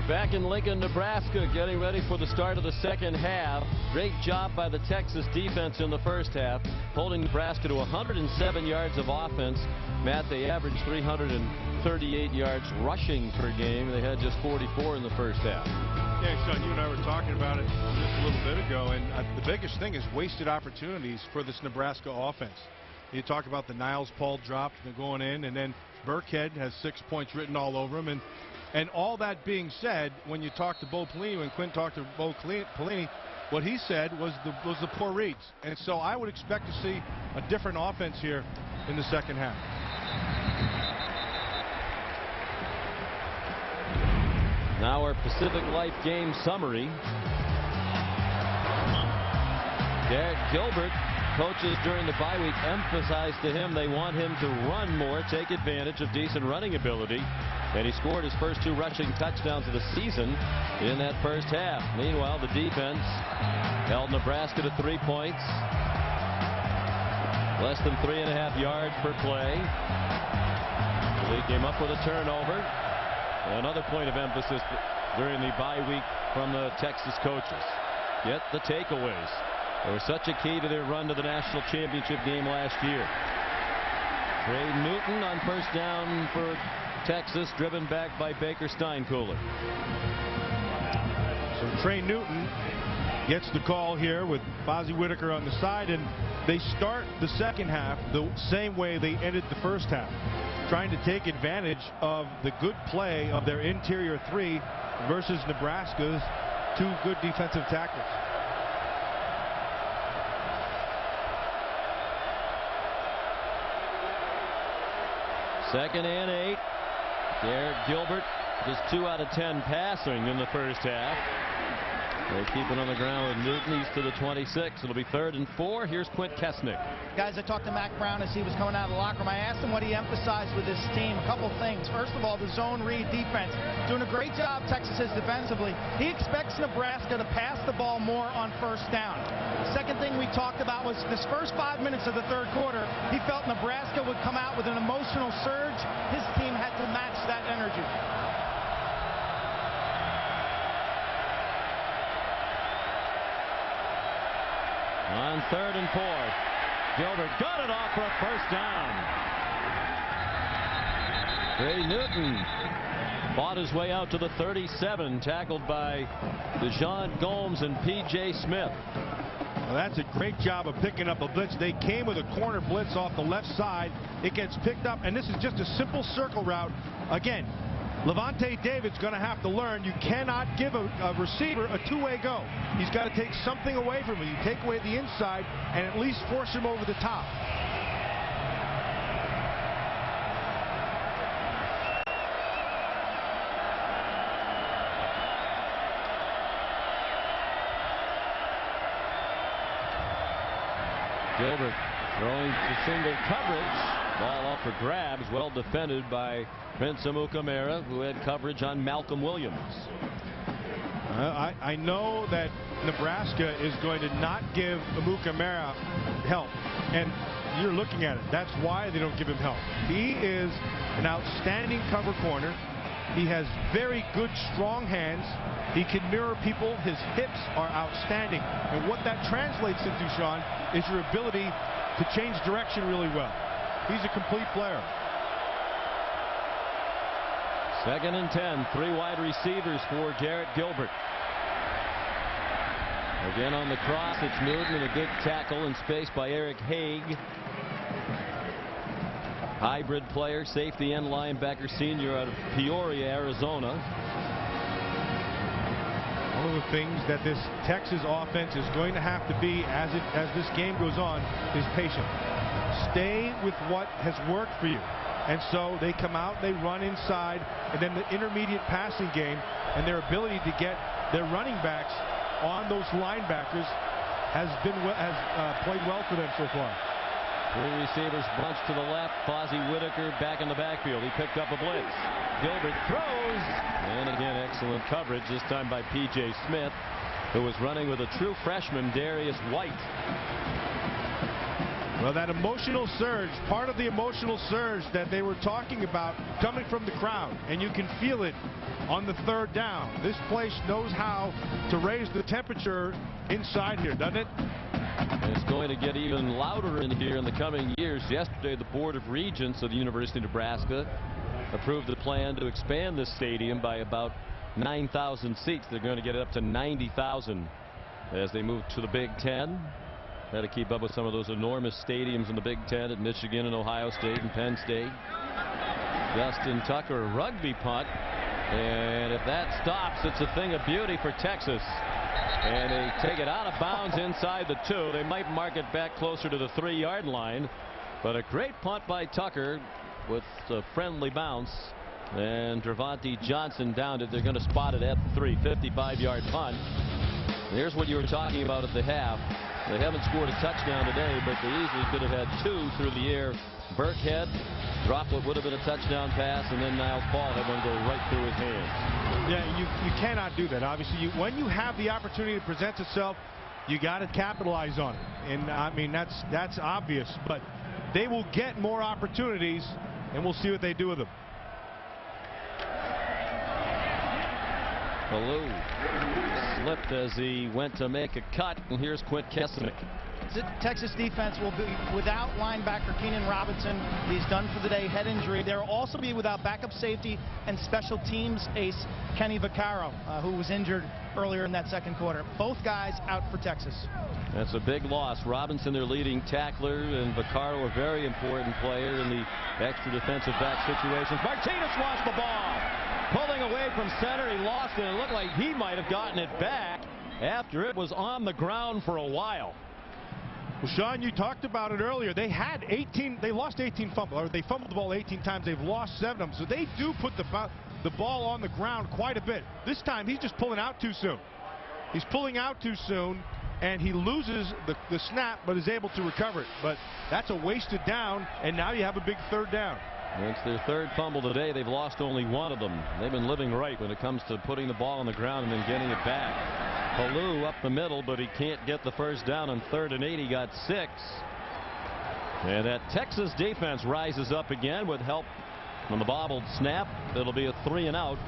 We're back in Lincoln, Nebraska, getting ready for the start of the second half. Great job by the Texas defense in the first half, holding Nebraska to 107 yards of offense. Matt, they averaged 338 yards rushing per game. They had just 44 in the first half. Yeah, Sean, you and I were talking about it just a little bit ago, and the biggest thing is wasted opportunities for this Nebraska offense. You talk about the Niles Paul drop, they're going in, and then Burkhead has 6 points written all over him. And all that being said, when you talk to Bo Pelini, when Quinn talked to Bo Pelini, what he said was the poor reads. And so I would expect to see a different offense here in the second half. Now our Pacific Life game summary. Derek Gilbert, coaches during the bye week emphasized to him they want him to run more, take advantage of decent running ability. And he scored his first 2 rushing touchdowns of the season in that first half. Meanwhile, the defense held Nebraska to 3 points. Less than 3.5 yards per play. They came up with a turnover. Another point of emphasis during the bye week from the Texas coaches. Get the takeaways. They were such a key to their run to the national championship game last year. Trey Newton on first down for Texas, driven back by Baker Steinkuhler. So Trey Newton gets the call here with Fozzie Whitaker on the side, and they start the second half the same way they ended the first half, trying to take advantage of the good play of their interior 3 versus Nebraska's 2 good defensive tackles. Second and 8. Derek Gilbert just 2 out of 10 passing in the first half. They keep it on the ground with Newton. He's to the 26. It'll be 3rd and 4. Here's Quint Kesnick. Guys, I talked to Mac Brown as he was coming out of the locker room. I asked him what he emphasized with this team. A couple things. First of all, the zone read defense. Doing a great job, Texas is defensively. He expects Nebraska to pass the ball more on first down. Second thing we talked about was this first 5 minutes of the third quarter, he felt Nebraska would come out with an emotional surge. His team had to match that energy. On 3rd and 4, Gilbert got it off for a first down. Trey Newton fought his way out to the 37, tackled by Deshaun Gomes and P.J. Smith. Well, that's a great job of picking up a blitz. They came with a corner blitz off the left side. It gets picked up, and this is just a simple circle route. Again, Levante David's going to have to learn you cannot give a receiver a two-way go. He's got to take something away from him. You take away the inside and at least force him over the top. Gilbert throwing to single coverage. Ball up for grabs. Well defended by Prince Amukamara, who had coverage on Malcolm Williams. I know that Nebraska is going to not give Amukamara help, and you're looking at it. That's why they don't give him help. He is an outstanding cover corner. He has very good, strong hands. He can mirror people. His hips are outstanding. And what that translates into, Sean, is your ability to change direction really well. He's a complete player. 2nd and 10. 3 wide receivers for Garrett Gilbert. Again on the cross, it's Newton, and a good tackle in space by Eric Haig. Hybrid player, safety and linebacker, senior out of Peoria, Arizona. One of the things that this Texas offense is going to have to be as this game goes on is patient. Stay with what has worked for you. And so they come out, they run inside, and then the intermediate passing game and their ability to get their running backs on those linebackers has played well for them so far. 3 receivers bunched to the left. Fozzie Whitaker back in the backfield. He picked up a blitz. Gilbert throws. And again, excellent coverage, this time by P.J. Smith, who was running with a true freshman, Darius White. Well, that emotional surge, part of the emotional surge that they were talking about coming from the crowd, and you can feel it on the third down. This place knows how to raise the temperature inside here, doesn't it? And it's going to get even louder in here in the coming years. Yesterday, the Board of Regents of the University of Nebraska approved the plan to expand this stadium by about 9,000 seats. They're going to get it up to 90,000 as they move to the Big Ten. Had to keep up with some of those enormous stadiums in the Big Ten at Michigan and Ohio State and Penn State. Justin Tucker, rugby punt. And if that stops, it's a thing of beauty for Texas. And they take it out of bounds inside the 2. They might mark it back closer to the 3-yard line. But a great punt by Tucker with a friendly bounce. And Dravante Johnson downed it. They're going to spot it at the 3. 55-yard punt. Here's what you were talking about at the half. They haven't scored a touchdown today, but they easily could have had 2 through the air. Burkhead dropped what would have been a touchdown pass, and then Niles Paul had one go right through his hands. Yeah, you cannot do that. Obviously, when you have the opportunity to present itself, you got to capitalize on it. And I mean, that's obvious, but they will get more opportunities, and we'll see what they do with them. Ballou slipped as he went to make a cut, and here's Quint Kesselnick. Texas defense will be without linebacker Keenan Robinson. He's done for the day, head injury. They'll also be without backup safety and special teams ace Kenny Vaccaro, who was injured earlier in that second quarter. Both guys out for Texas. That's a big loss. Robinson, their leading tackler, and Vaccaro, a very important player in the extra defensive back situations. Martinez lost the ball. Pulling away from center, he lost it. It looked like he might have gotten it back after it was on the ground for a while. Well, Sean, you talked about it earlier. They lost 18 fumbles, or they fumbled the ball 18 times. They've lost 7 of them. So they do put the ball on the ground quite a bit. This time he's just pulling out too soon. He's pulling out too soon, and he loses the snap, but is able to recover it. But that's a wasted down, and now you have a big third down. It's their third fumble today. They've lost only 1 of them. They've been living right when it comes to putting the ball on the ground and then getting it back. Ballou up the middle, but he can't get the first down on 3rd and 8. He got 6. And that Texas defense rises up again with help from the bobbled snap. It'll be a 3 and out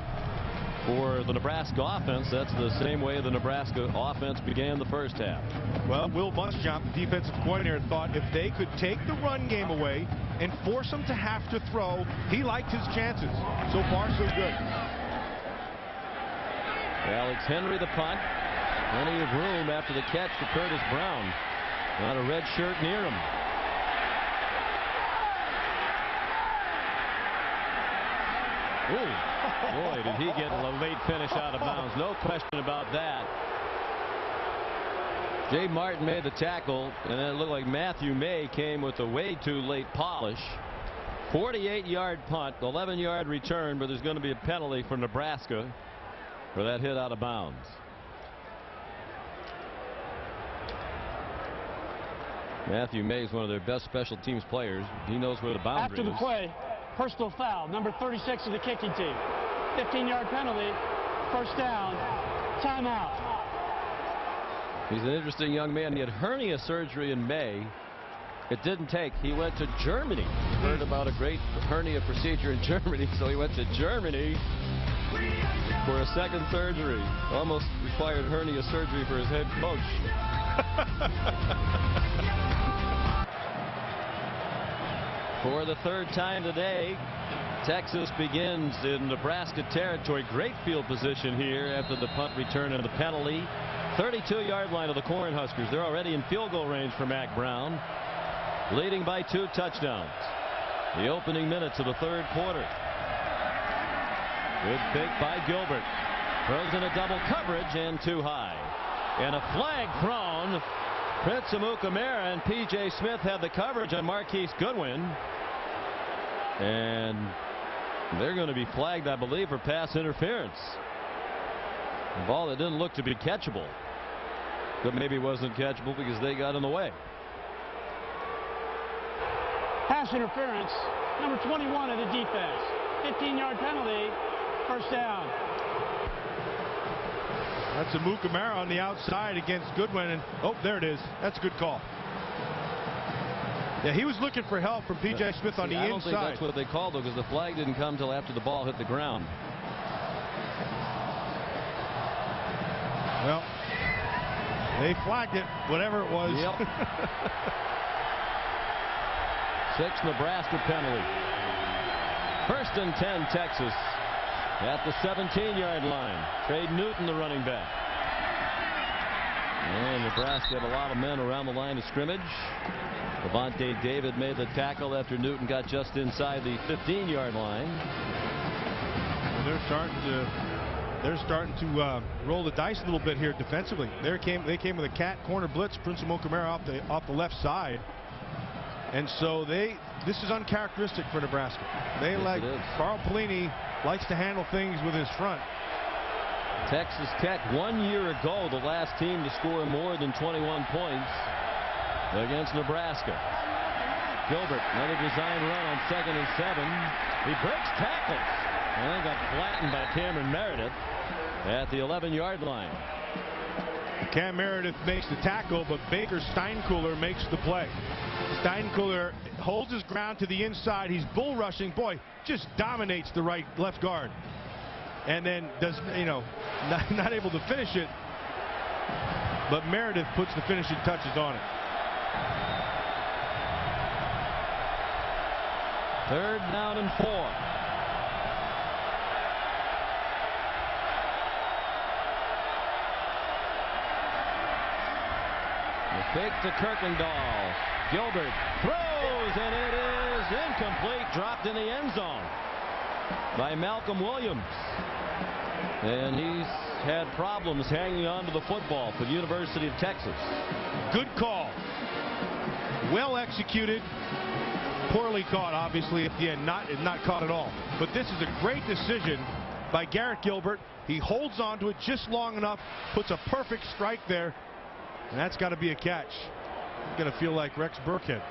for the Nebraska offense. That's the same way the Nebraska offense began the first half. Well, Will Muschamp, the defensive coordinator, thought if they could take the run game away and force them to have to throw, he liked his chances. So far, so good. Alex Henry, the punt. Plenty of room after the catch for Curtis Brown. Not a red shirt near him. Ooh, boy, did he get a late finish out of bounds. No question about that. Jay Martin made the tackle, and it looked like Matthew May came with a way too late polish. 48-yard punt, 11-yard return, but there's going to be a penalty for Nebraska for that hit out of bounds. Matthew May is one of their best special teams players. He knows where the boundary is. After the play, personal foul, number 36 of the kicking team. 15-yard penalty, first down, timeout. He's an interesting young man. He had hernia surgery in May. It didn't take. He went to Germany. Heard about a great hernia procedure in Germany, so he went to Germany for a second surgery. Almost required hernia surgery for his head coach. For the 3rd time today, Texas begins in Nebraska territory. Great field position here after the punt return and the penalty. 32-yard line of the Cornhuskers. They're already in field goal range for Mack Brown, leading by 2 touchdowns. The opening minutes of the 3rd quarter. Good pick by Gilbert. Throws in a double coverage and too high. And a flag thrown. Prince Amukamara and P.J. Smith had the coverage on Marquise Goodwin. And they're going to be flagged, I believe, for pass interference. A ball that didn't look to be catchable. But maybe wasn't catchable because they got in the way. Pass interference, number 21 of the defense. 15-yard penalty, first down. That's Amukamara on the outside against Goodwin, and oh, there it is. That's a good call. Yeah, he was looking for help from P.J. Smith on the I don't think inside. that's what they called it, because the flag didn't come till after the ball hit the ground. Well, they flagged it, whatever it was. Yep. 6 Nebraska penalty. 1st and 10 Texas at the 17-yard line. Trey Newton, the running back. And Nebraska had a lot of men around the line of scrimmage. Levante David made the tackle after Newton got just inside the 15-yard line. Well, they're starting to roll the dice a little bit here defensively. They came with a cat corner blitz, Prince Amukamara off the left side, and so this is uncharacteristic for Nebraska. They Carl Pelini likes to handle things with his front. Texas Tech 1 year ago, the last team to score more than 21 points against Nebraska. Gilbert, another design run on 2nd and 7. He breaks tackles and then got flattened by Cameron Meredith at the 11-yard line. Cam Meredith makes the tackle, but Baker Steinkuhler makes the play. Steinkuhler holds his ground to the inside. He's bull rushing. Boy, just dominates the left guard. And then does, not able to finish it. But Meredith puts the finishing touches on it. 3rd down and 4. The fake to Kirkendall. Gilbert throws, and it is incomplete. Dropped in the end zone by Malcolm Williams. And he's had problems hanging on to the football for the University of Texas. Good call. Well executed. Poorly caught, obviously, at the end. Not caught at all. But this is a great decision by Garrett Gilbert. He holds on to it just long enough, puts a perfect strike there, and that's got to be a catch. Going to feel like Rex Burkhead.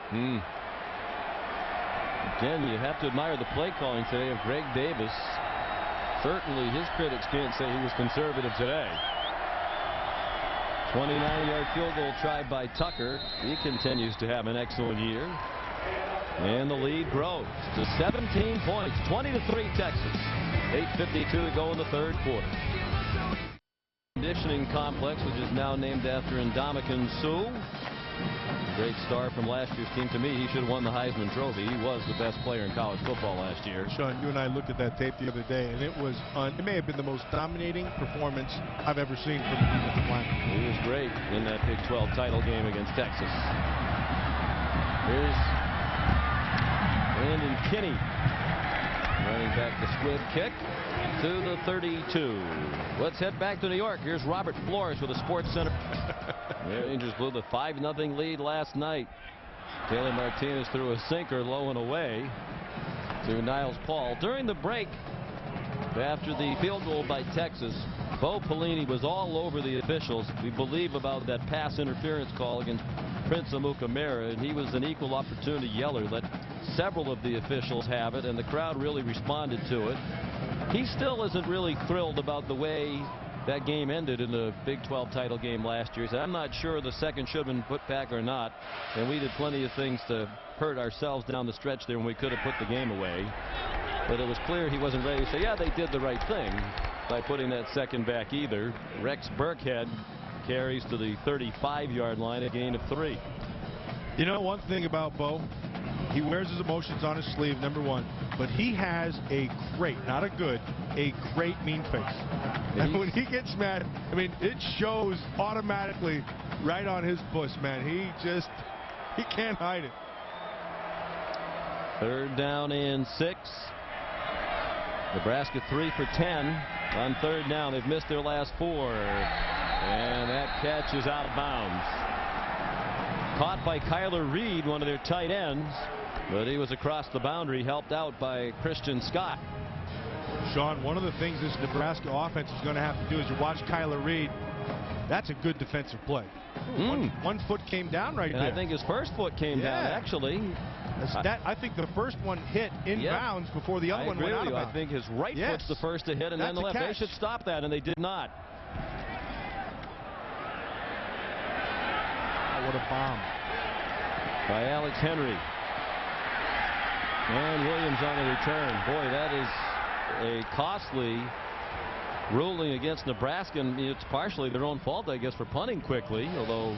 Again, you have to admire the play calling today of Greg Davis. Certainly his critics can't say he was conservative today. 29-yard field goal tried by Tucker. He continues to have an excellent year. And the lead grows to 17 points, 20-3 Texas. 8:52 to go in the 3rd quarter. Conditioning complex, which is now named after Ndamukong Suh. Great star from last year's team. To me, he should have won the Heisman Trophy. He was the best player in college football last year. Sean, you and I looked at that tape the other day, and it may have been the most dominating performance I've ever seen from the defensive line. He was great in that Big 12 title game against Texas. Here's Brandon Kinney running back the squib kick to the 32. Let's head back to New York. Here's Robert Flores with the Sports Center. The Rangers blew the 5-0 lead last night. Taylor Martinez threw a sinker low and away to Niles Paul. During the break, after the field goal by Texas, Bo Pelini was all over the officials, we believe, about that pass interference call against Prince Amukamara, and he was an equal opportunity yeller. Let several of the officials have it, and the crowd really responded to it. He still isn't really thrilled about the way that game ended in the Big 12 title game last year. He said, I'm not sure the second should have been put back or not, and we did plenty of things to hurt ourselves down the stretch there when we could have put the game away. But it was clear he wasn't ready to say, yeah, they did the right thing by putting that second back either. Rex Burkhead carries to the 35-yard line, a gain of 3. You know, one thing about Bo, he wears his emotions on his sleeve, number one, but he has a great, not a good, a great mean face. And when he gets mad, I mean, it shows automatically right on his puss, man. He can't hide it. 3rd down and 6. Nebraska 3 for 10 on 3rd down. They've missed their last 4. And that catch is out of bounds. Caught by Kyler Reed, one of their tight ends, but he was across the boundary, helped out by Christian Scott. Sean, one of the things this Nebraska offense is going to have to do is you watch Kyler Reed. That's a good defensive play. One foot came down right there. I think his first foot came down, actually. I think the first one hit in bounds before the other one went out of bounds. I think his right foot's the first to hit, and then the left. They should stop that, and they did not. What a bomb. by Alex Henry. And Williams on the return. Boy, that is a costly ruling against Nebraska, and it's partially their own fault, I guess, for punting quickly, although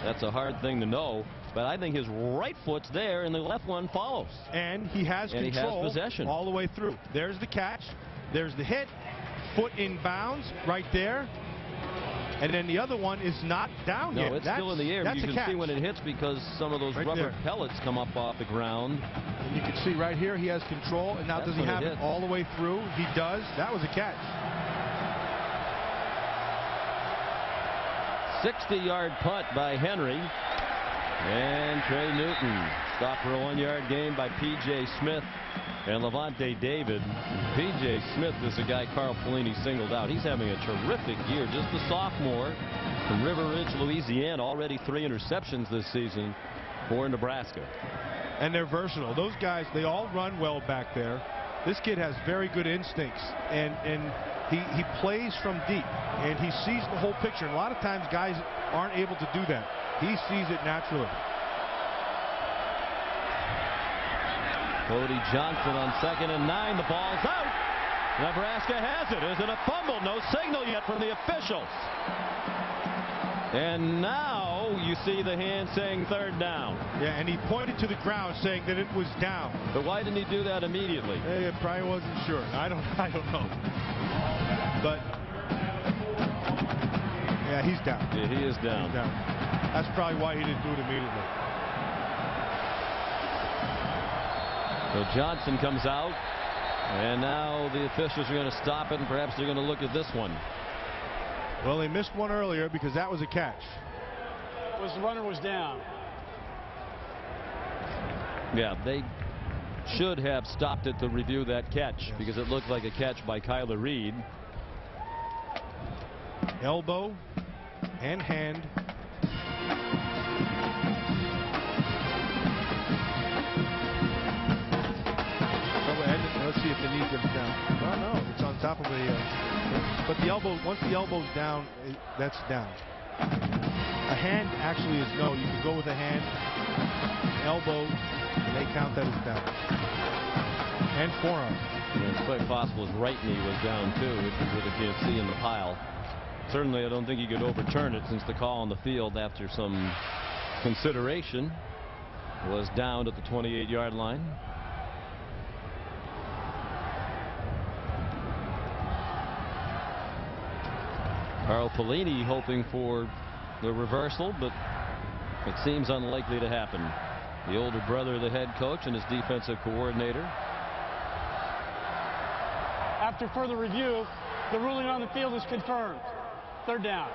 that's a hard thing to know. But I think his right foot's there and the left one follows. And he has control. He has possession all the way through. There's the catch. There's the hit. Foot in bounds right there. And then the other one is not down yet. No, it's still in the air. You can see when it hits because some of those rubber pellets come up off the ground. And you can see right here he has control. And now does he have it all the way through? He does. That was a catch. 60-yard punt by Henry. And Trey Newton stopped for a 1-yard gain by P.J. Smith and Levante David. P.J. Smith is a guy Carl Pelini singled out. He's having a terrific year. Just a sophomore from River Ridge, Louisiana. Already 3 interceptions this season for Nebraska. And they're versatile. Those guys, they all run well back there. This kid has very good instincts, and he plays from deep, and he sees the whole picture. And a lot of times guys aren't able to do that. He sees it naturally. Cody Johnson on 2nd and 9. The ball's out. Nebraska has it. Is it a fumble? No signal yet from the officials. And now you see the hand saying 3rd down. Yeah, and he pointed to the ground saying that it was down. But why didn't he do that immediately? He probably wasn't sure. I don't know. But yeah, he's down. Yeah, he is down. He's down. That's probably why he didn't do it immediately. So Johnson comes out, and now the officials are going to stop it, and perhaps they're going to look at this one. Well, they missed one earlier because that was a catch. The runner was down. Yeah, they should have stopped it to review that catch because it looked like a catch by Kyler Reed. Elbow and hand. Let's see if the knee gets down. No, it's on top of but the elbow, once the elbow's down, that's down. A hand actually is no. You can go with a hand, elbow, and they count that as down. And forearm. Yeah, it's quite possible his right knee was down too, which you really can't see in the pile. Certainly, I don't think he could overturn it since the call on the field after some consideration was down at the 28-yard line. Carl Pelini hoping for the reversal, but it seems unlikely to happen. The older brother of the head coach and his defensive coordinator. After further review, the ruling on the field is confirmed. 3rd down.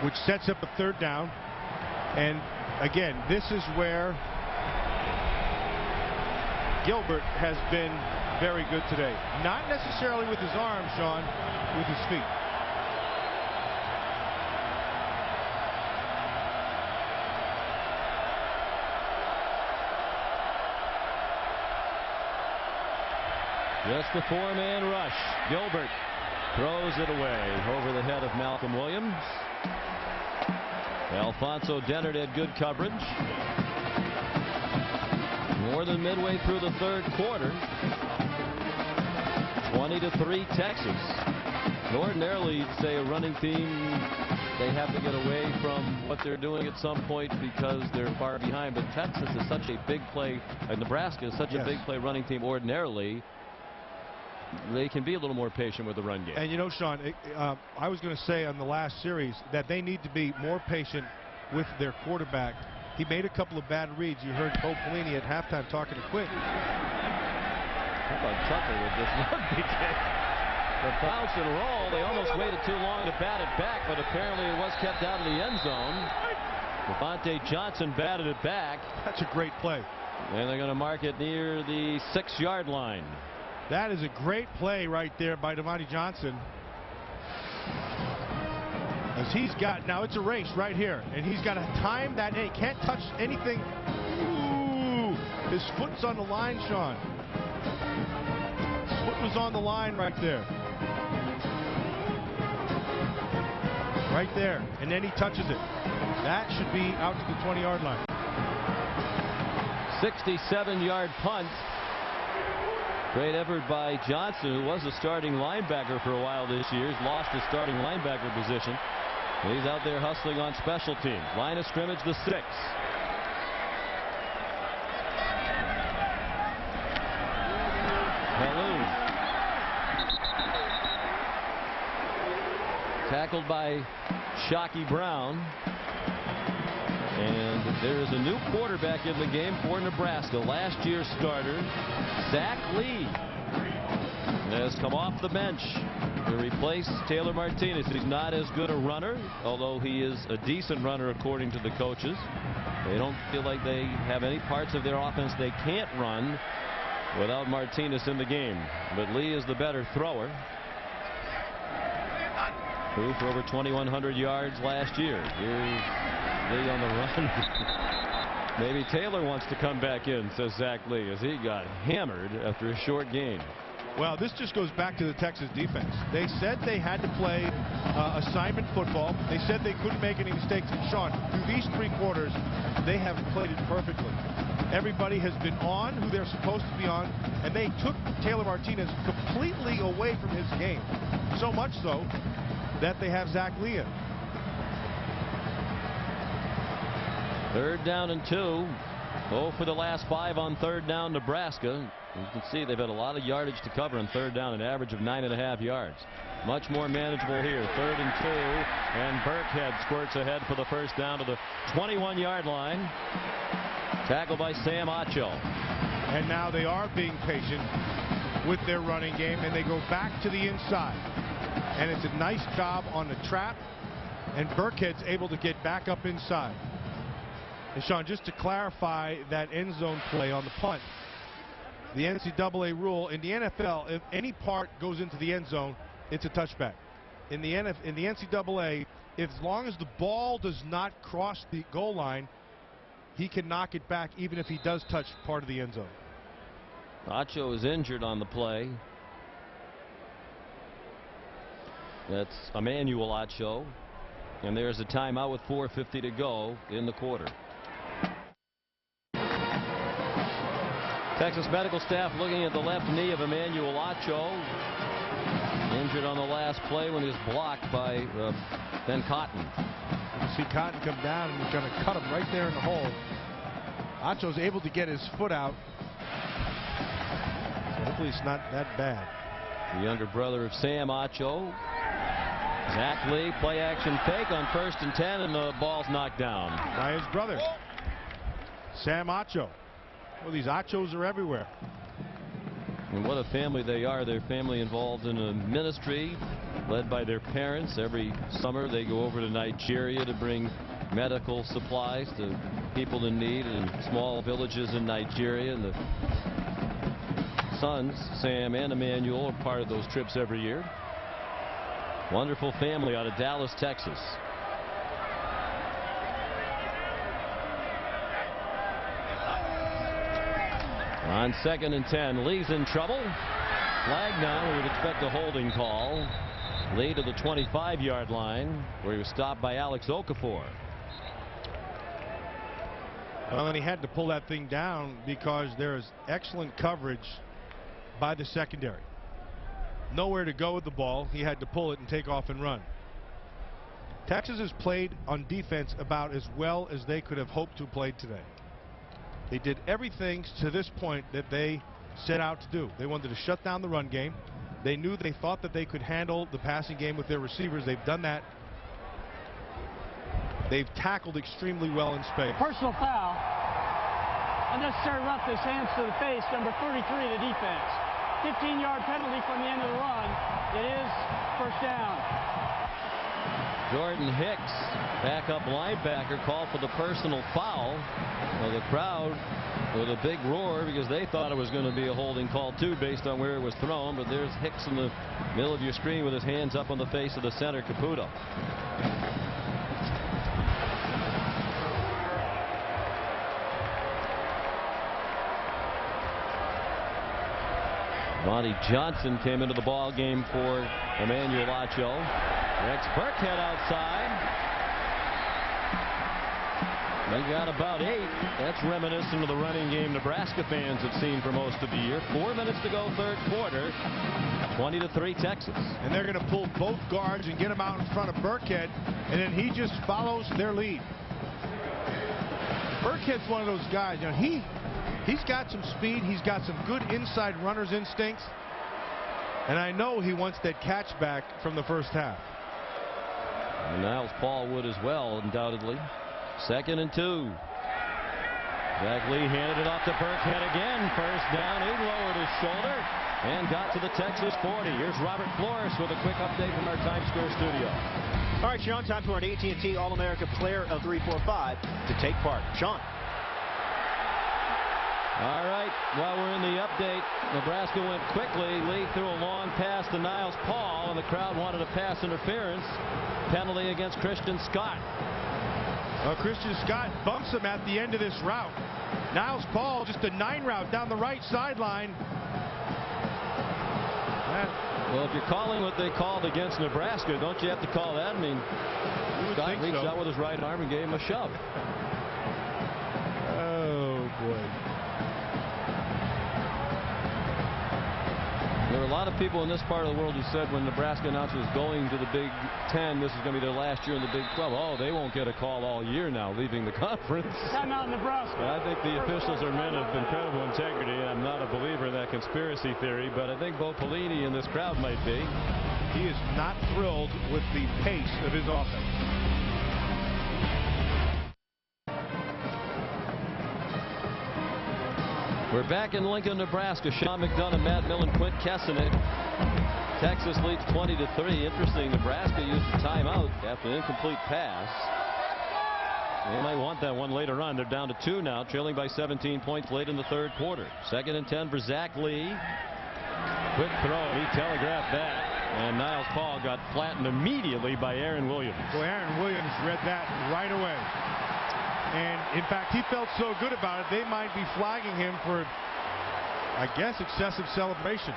Which sets up a 3rd down. And again, this is where Gilbert has been very good today. Not necessarily with his arms, Sean, with his feet. Just the 4-man rush. Gilbert throws it away over the head of Malcolm Williams. Alfonso Dennard had good coverage. More than midway through the 3rd quarter. 20-3 Texas. Ordinarily, you'd say a running team, they have to get away from what they're doing at some point because they're far behind. But Texas is such a big play, Nebraska is such a big play running team ordinarily. They can be a little more patient with the run game. And you know, Sean, I was going to say on the last series that they need to be more patient with their quarterback. He made a couple of bad reads. You heard Bo Pelini at halftime talking to Quinn. How about Tucker with this rugby kick? The bounce and roll. They almost waited too long to bat it back, but apparently it was kept out of the end zone. Levante Johnson batted it back. That's a great play. And they're going to mark it near the 6-yard line. That is a great play right there by Devontae Johnson. As he's got, now it's a race right here, and he's got to time that in. He can't touch anything. Ooh, his foot's on the line, Sean. His foot was on the line right there. Right there, and then he touches it. That should be out to the 20-yard line. 67-yard punt. Great effort by Johnson, who was a starting linebacker for a while this year. He's lost his starting linebacker position. He's out there hustling on special teams. Line of scrimmage, the 6. Tackled by Shockey Brown. And there is a new quarterback in the game for Nebraska. Last year's starter, Zach Lee, has come off the bench to replace Taylor Martinez. He's not as good a runner, although he is a decent runner according to the coaches. They don't feel like they have any parts of their offense they can't run without Martinez in the game. But Lee is the better thrower. Who for over 2,100 yards last year. Here's Lee on the run. Maybe Taylor wants to come back in, says Zach Lee, as he got hammered after a short gain. Well, this just goes back to the Texas defense. They said they had to play assignment football. They said they couldn't make any mistakes. And Sean, through these 3 quarters, they have played it perfectly. Everybody has been on who they're supposed to be on, and they took Taylor Martinez completely away from his game. So much so that they have Zach Lee in. 3rd down and 2. 0 for the last 5 on 3rd down, Nebraska. You can see they've had a lot of yardage to cover on 3rd down, an average of 9.5 yards. Much more manageable here. 3rd and 2, and Burkhead squirts ahead for the 1st down to the 21-yard line. Tackled by Sam Acho. And now they are being patient with their running game, and they go back to the inside. And it's a nice job on the trap, and Burkhead's able to get back up inside. And Sean, just to clarify that end zone play on the punt, the NCAA rule in the NFL, if any part goes into the end zone, it's a touchback. In the NCAA, as long as the ball does not cross the goal line, he can knock it back even if he does touch part of the end zone. Acho is injured on the play. That's Emmanuel Acho. And there's a timeout with 4:50 to go in the quarter. Texas medical staff looking at the left knee of Emmanuel Acho. Injured on the last play when he was blocked by Ben Cotton. You see Cotton come down, and he's going to cut him right there in the hole. Acho's able to get his foot out. So hopefully it's not that bad. The younger brother of Sam Acho. Zach Lee, play action fake on 1st and 10, and the ball's knocked down by his brother, Sam Acho. Well, these Achos are everywhere. And what a family they are. Their family involved in a ministry led by their parents. Every summer they go over to Nigeria to bring medical supplies to people in need in small villages in Nigeria. And the sons, Sam and Emmanuel, are part of those trips every year. Wonderful family out of Dallas, Texas. On 2nd and 10, Lee's in trouble. Flag down. We would expect a holding call. Lee to the 25-yard line, where he was stopped by Alex Okafor. Well, and he had to pull that thing down because there is excellent coverage by the secondary. Nowhere to go with the ball. He had to pull it and take off and run. Texas has played on defense about as well as they could have hoped to play today. They did everything to this point that they set out to do. They wanted to shut down the run game. They thought that they could handle the passing game with their receivers. They've done that. They've tackled extremely well in space. Personal foul. Unnecessary roughness, hands to the face, number 33 of the defense. 15-yard penalty from the end of the run. It is 1st down. Jordan Hicks, backup linebacker, called for the personal foul. Well, the crowd with a big roar because they thought it was going to be a holding call too based on where it was thrown. But there's Hicks in the middle of your screen with his hands up on the face of the center, Caputo. Monty Johnson came into the ball game for Emmanuel Acho. Rex Burkhead outside. They got about 8. That's reminiscent of the running game Nebraska fans have seen for most of the year. 4 minutes to go, third quarter. 20-3 Texas. And they're going to pull both guards and get them out in front of Burkhead, and then he just follows their lead. Burkhead's one of those guys, you know, he's got some speed, he's got some good inside runner's instincts, and I know he wants that catch back from the first half. And Niles Paul would as well, undoubtedly. 2nd and 2. Zach Lee handed it off to Burkhead again. First down. He lowered his shoulder and got to the Texas 40. Here's Robert Flores with a quick update from our Times Square studio. All right, Sean, time for an AT&T All-America Player of 3-4-5 to take part. Sean. All right, while we're in the update, Nebraska went quickly. Lee threw a long pass to Niles Paul, and the crowd wanted a pass interference penalty against Christian Scott. Well, Christian Scott bumps him at the end of this route. Niles Paul just a 9 route down the right sideline. Well, if you're calling what they called against Nebraska, don't you have to call that? I mean, Scott reached out with his right arm and gave him a shove. Oh, boy. There were a lot of people in this part of the world who said when Nebraska announced it was going to the Big Ten, this is going to be their last year in the Big 12. Oh, they won't get a call all year now leaving the conference. Time out Nebraska. I think the officials are men of incredible integrity. I'm not a believer in that conspiracy theory, but I think Bo Pelini and this crowd might be. He is not thrilled with the pace of his offense. We're back in Lincoln, Nebraska. Sean McDonough, Matt Millen, Quint Kessenich. Texas leads 20-3. Interesting, Nebraska used a timeout after an incomplete pass. They might want that one later on. They're down to 2 now, trailing by 17 points late in the third quarter. 2nd and 10 for Zach Lee. Quick throw, and he telegraphed that. And Niles Paul got flattened immediately by Aaron Williams. Well, Aaron Williams read that right away. And, in fact, he felt so good about it, they might be flagging him for, I guess, excessive celebration.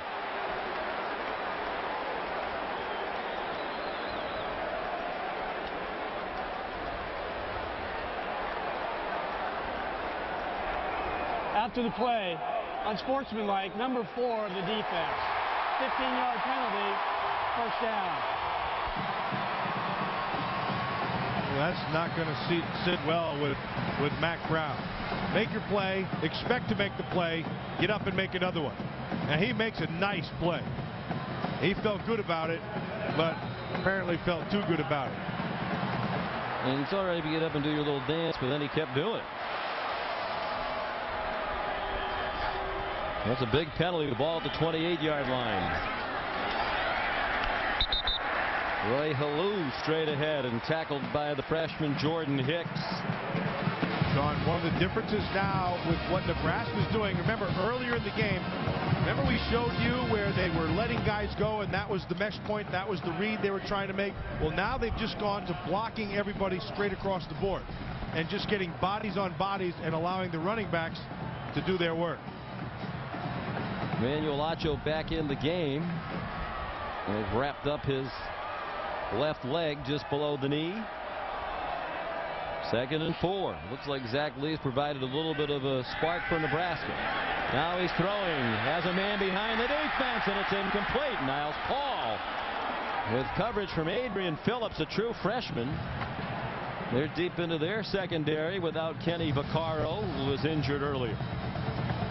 After the play, unsportsmanlike, number 4 of the defense. 15-yard penalty, first down. That's not going to sit well with Mack Brown. Make your play, expect to make the play, get up and make another one. Now he makes a nice play. He felt good about it, but apparently felt too good about it. And it's all right if you get up and do your little dance, but then he kept doing it. That's a big penalty. The ball at the 28-yard line. Roy Halou straight ahead and tackled by the freshman Jordan Hicks. Sean, one of the differences now with what Nebraska's doing, remember earlier in the game, remember we showed you where they were letting guys go and that was the mesh point, that was the read they were trying to make. Well, now they've just gone to blocking everybody straight across the board and just getting bodies on bodies and allowing the running backs to do their work. Manuel Acho back in the game. And they've wrapped up his left leg just below the knee. 2nd and 4. Looks like Zach Lee's provided a little bit of a spark for Nebraska. Now he's throwing. Has a man behind the defense, and it's incomplete. Niles Paul with coverage from Adrian Phillips, a true freshman. They're deep into their secondary without Kenny Vaccaro, who was injured earlier.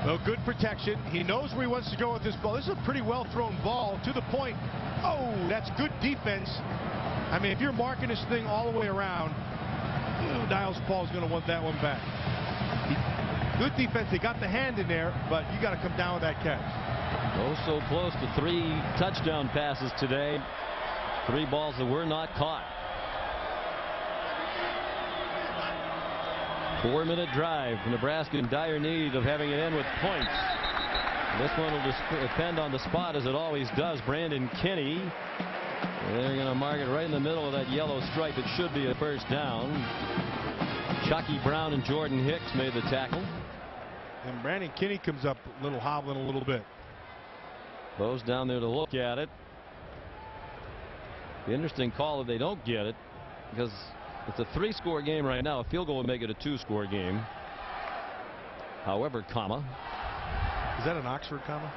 Well, good protection. He knows where he wants to go with this ball. This is a pretty well thrown ball to the point. Oh, that's good defense. I mean, if you're marking this thing all the way around, Niles Paul's going to want that one back. Good defense. They got the hand in there, but you got to come down with that catch. Oh, so close to 3 touchdown passes today. 3 balls that were not caught. 4-minute drive. Nebraska in dire need of having it end with points. This one will depend on the spot, as it always does. Brandon Kinney. They're going to mark it right in the middle of that yellow stripe. It should be a first down. Chucky Brown and Jordan Hicks made the tackle. And Brandon Kinney comes up a little hobbling a little bit. Goes down there to look at it. The interesting call if they don't get it, because It's a 3-score game right now. A field goal would make it a 2-score game. However, comma. Is that an Oxford comma?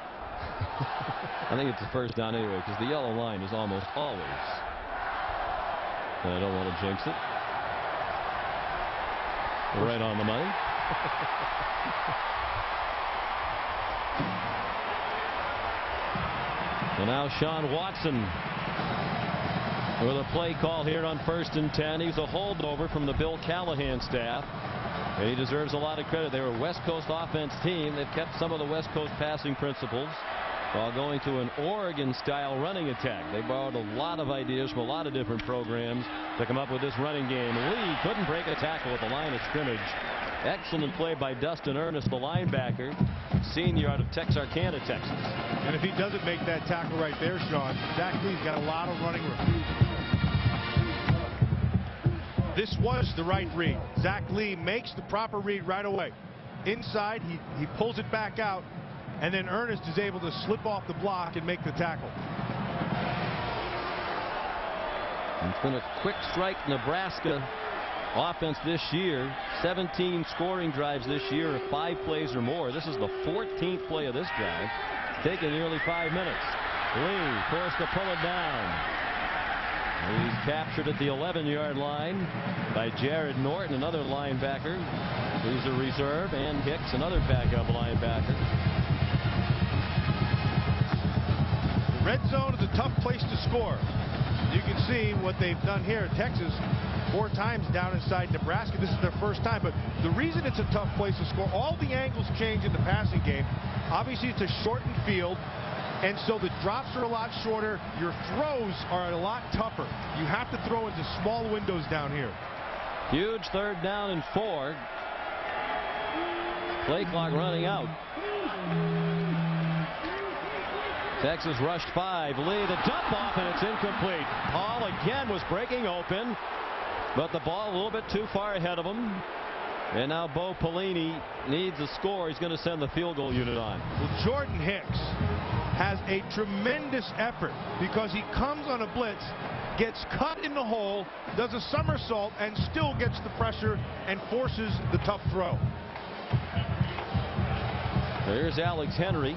I think it's a first down anyway, because the yellow line is almost always. And I don't want to jinx it. Right on the money. And now Sean Watson with a play call here on 1st and 10. He's a holdover from the Bill Callahan staff. And he deserves a lot of credit. They were a West Coast offense team. They've kept some of the West Coast passing principles while going to an Oregon-style running attack. They borrowed a lot of ideas from a lot of different programs to come up with this running game. Lee couldn't break a tackle at the line of scrimmage. Excellent play by Dustin Ernest, the linebacker, senior out of Texarkana, Texas. And if he doesn't make that tackle right there, Sean, Zach Lee's got a lot of running room. This was the right read. Zach Lee makes the proper read right away. Inside, he pulls it back out, and then Ernest is able to slip off the block and make the tackle. It's been a quick strike Nebraska offense this year. 17 scoring drives this year of 5 plays or more. This is the 14th play of this drive. Taking nearly 5 minutes. Lee forced to pull it down. He's captured at the 11-yard line by Jared Norton, another linebacker who's a reserve, and Hicks, another backup linebacker. The red zone is a tough place to score. You can see what they've done here in Texas 4 times down inside Nebraska. This is their first time, but the reason it's a tough place to score, all the angles change in the passing game. Obviously, it's a shortened field, and so the drops are a lot shorter. Your throws are a lot tougher. You have to throw into small windows down here. Huge 3rd down and 4. Play clock running out. Texas rushed 5. Lee, the dump off, and it's incomplete. Hall again was breaking open, but the ball a little bit too far ahead of him. And now Bo Pelini needs a score. He's going to send the field goal unit on. Well, Jordan Hicks has a tremendous effort because he comes on a blitz, gets cut in the hole, does a somersault, and still gets the pressure and forces the tough throw. There's Alex Henry.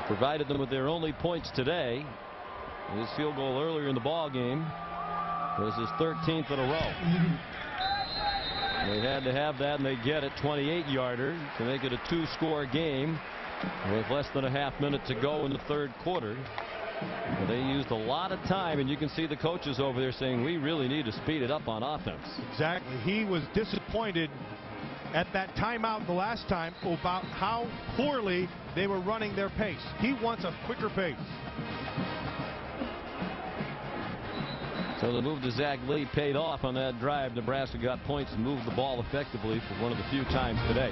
Provided them with their only points today. His field goal earlier in the ball game was his 13th in a row. They had to have that, and they get it. 28-yarder to make it a 2-score game with less than a half minute to go in the 3rd quarter. But they used a lot of time, and you can see the coaches over there saying we really need to speed it up on offense. Exactly. He was disappointed at that timeout the last time about how poorly they were running their pace. He wants a quicker pace. So the move to Zach Lee paid off on that drive. Nebraska got points and moved the ball effectively for one of the few times today.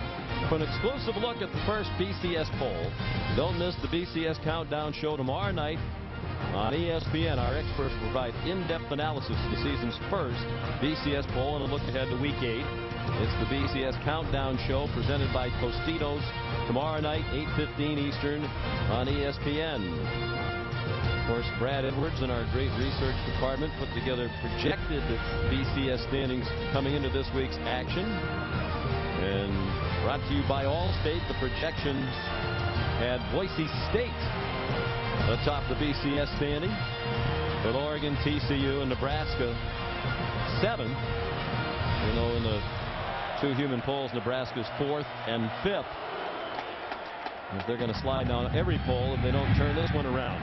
For an exclusive look at the first BCS poll, don't miss the BCS Countdown show tomorrow night on ESPN. Our experts provide in-depth analysis of the season's first BCS poll and a look ahead to Week 8. It's the BCS Countdown show presented by Tostitos tomorrow night, 8:15 Eastern on ESPN. Of course, Brad Edwards and our great research department put together projected BCS standings coming into this week's action. And brought to you by Allstate, the projections had Boise State atop the BCS standing, with Oregon, TCU, and Nebraska 7. You know, in the 2 human polls, Nebraska's 4th and 5th. If they're going to slide down every poll if they don't turn this one around.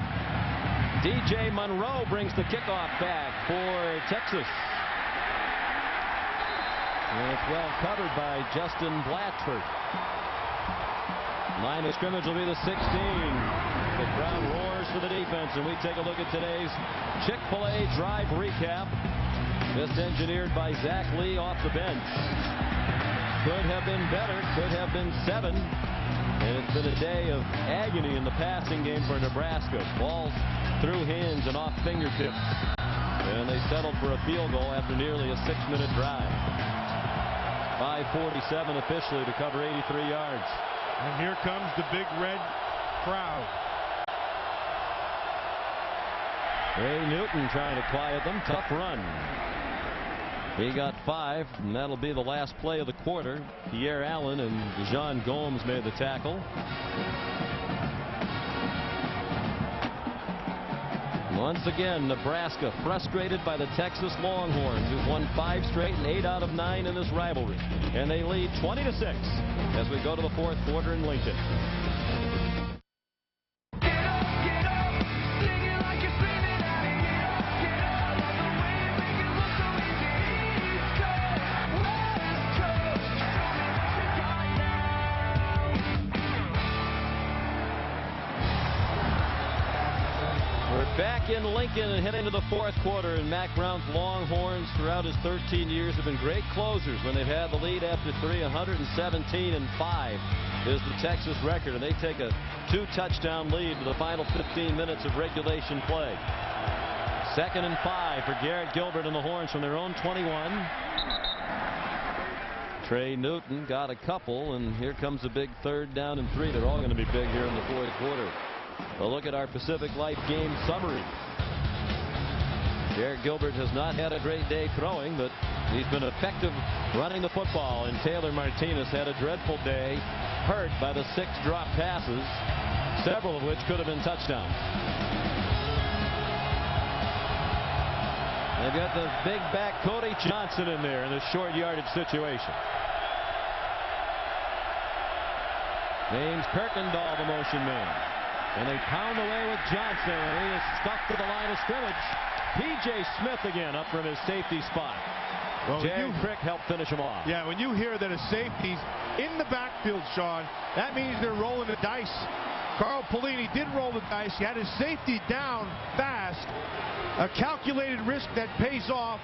DJ Monroe brings the kickoff back for Texas. And it's well covered by Justin Blatchford. Line of scrimmage will be the 16. The crowd roars for the defense, and we take a look at today's Chick-fil-A drive recap. Just engineered by Zach Lee off the bench. Could have been better, could have been 7. And it's been a day of agony in the passing game for Nebraska. Balls through hands and off fingertips. And they settled for a field goal after nearly a 6-minute drive. 5:47 officially to cover 83 yards. And here comes the big red crowd. Ray Newton trying to quiet them. Tough run. He got 5, and that'll be the last play of the quarter. Pierre Allen and Jean Gomes made the tackle. Once again, Nebraska frustrated by the Texas Longhorns, who've won 5 straight and 8 out of 9 in this rivalry. And they lead 20-6 as we go to the 4th quarter in Lincoln. Back in Lincoln and heading to the 4th quarter, and Mack Brown's Longhorns throughout his 13 years have been great closers when they've had the lead after 3. 117-5 is the Texas record, and they take a 2-touchdown lead to the final 15 minutes of regulation play. 2nd and 5 for Garrett Gilbert and the Horns from their own 21. Trey Newton got a couple, and here comes a big 3rd down and 3. They're all going to be big here in the 4th quarter. A look at our Pacific Life game summary. Garrett Gilbert has not had a great day throwing, but he's been effective running the football. And Taylor Martinez had a dreadful day, hurt by the 6 drop passes, several of which could have been touchdowns. They've got the big back Cody Johnson in there in the short yardage situation. James Kirkendall, the motion man. And they pound away with Johnson, and he is stuck to the line of scrimmage. P.J. Smith again up from his safety spot. Well, Jared Crick helped finish him off. Yeah, when you hear that a safety's in the backfield, Sean, that means they're rolling the dice. Carl Pelini did roll the dice. He had his safety down fast. A calculated risk that pays off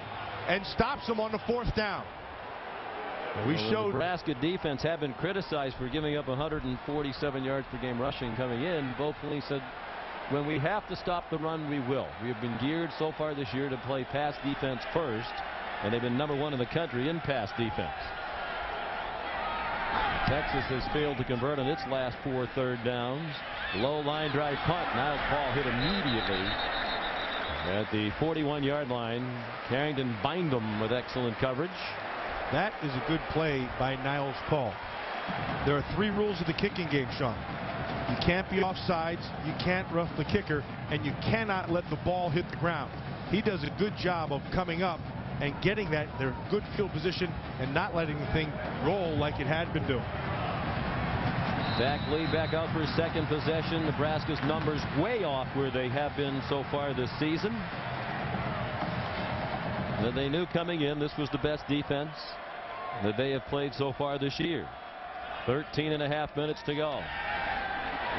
and stops him on the 4th down. We showed the Nebraska defense have been criticized for giving up 147 yards per game rushing coming in. Bo Pelini said, when we have to stop the run, we will. We have been geared so far this year to play pass defense first, and they've been #1 in the country in pass defense. Texas has failed to convert on its last 4 3rd downs. Low line drive punt. Now ball hit immediately at the 41-yard line. Carrington Bindum with excellent coverage. That is a good play by Niles Paul. There are 3 rules of the kicking game, Sean. You can't be offsides, you can't rough the kicker, and you cannot let the ball hit the ground. He does a good job of coming up and getting their good field position and not letting the thing roll like it had been doing. Zach Lee back out for his 2nd possession. Nebraska's numbers way off where they have been so far this season. And they knew coming in this was the best defense that they have played so far this year. 13.5 minutes to go.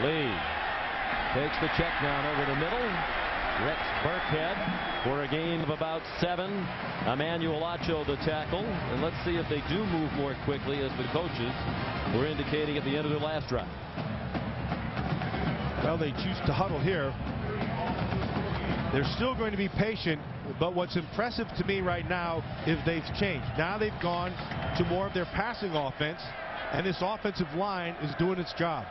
Lee takes the check down over the middle. Rex Burkhead for a gain of about 7. Emmanuel Acho the tackle. And let's see if they do move more quickly, as the coaches were indicating at the end of their last drive. Well, they choose to huddle here. They're still going to be patient, but what's impressive to me right now is they've changed. Now they've gone to more of their passing offense, and this offensive line is doing its job.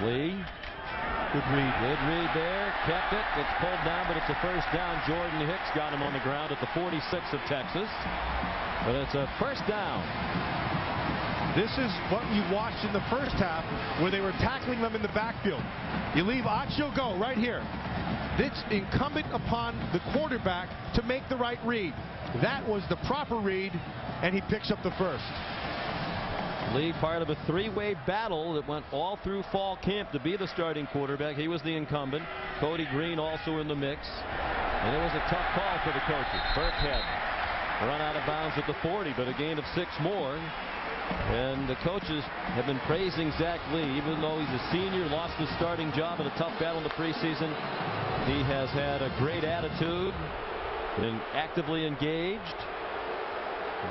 Lee. Good read. Good read there. Kept it. It's pulled down, but it's a 1st down. Jordan Hicks got him on the ground at the 46 of Texas. But it's a 1st down. This is what you watched in the 1st half, where they were tackling them in the backfield. You leave Acho go right here. It's incumbent upon the quarterback to make the right read. That was the proper read, and he picks up the 1st. Lee, part of a 3-way battle that went all through fall camp to be the starting quarterback. He was the incumbent. Cody Green also in the mix. And it was a tough call for the coaches. Burkhead run out of bounds at the 40, but a gain of 6 more. And the coaches have been praising Zach Lee, even though he's a senior, lost his starting job in a tough battle in the preseason. He has had a great attitude and actively engaged.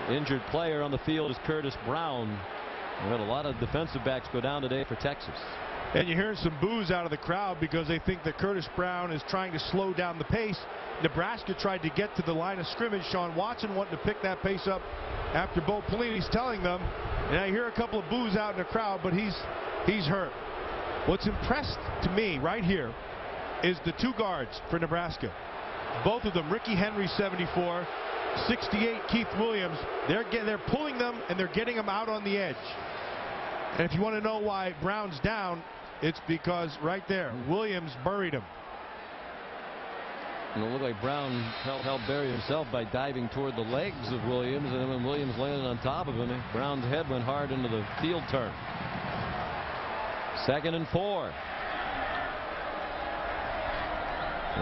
The injured player on the field is Curtis Brown. We had a lot of defensive backs go down today for Texas. And you're hearing some boos out of the crowd because they think that Curtis Brown is trying to slow down the pace. Nebraska tried to get to the line of scrimmage. Sean Watson wanted to pick that pace up after Bo Pelini's telling them. And I hear a couple of boos out in the crowd, but he's hurt. What's impressed to me right here is the 2 guards for Nebraska. both of them, Ricky Henry 74, 68 Keith Williams, they're pulling them and they're getting them out on the edge. And if you want to know why Brown's down, it's because right there, Williams buried him. And it looked like Brown helped bury himself by diving toward the legs of Williams, and then when Williams landed on top of him, Brown's head went hard into the field turf. 2nd and 4.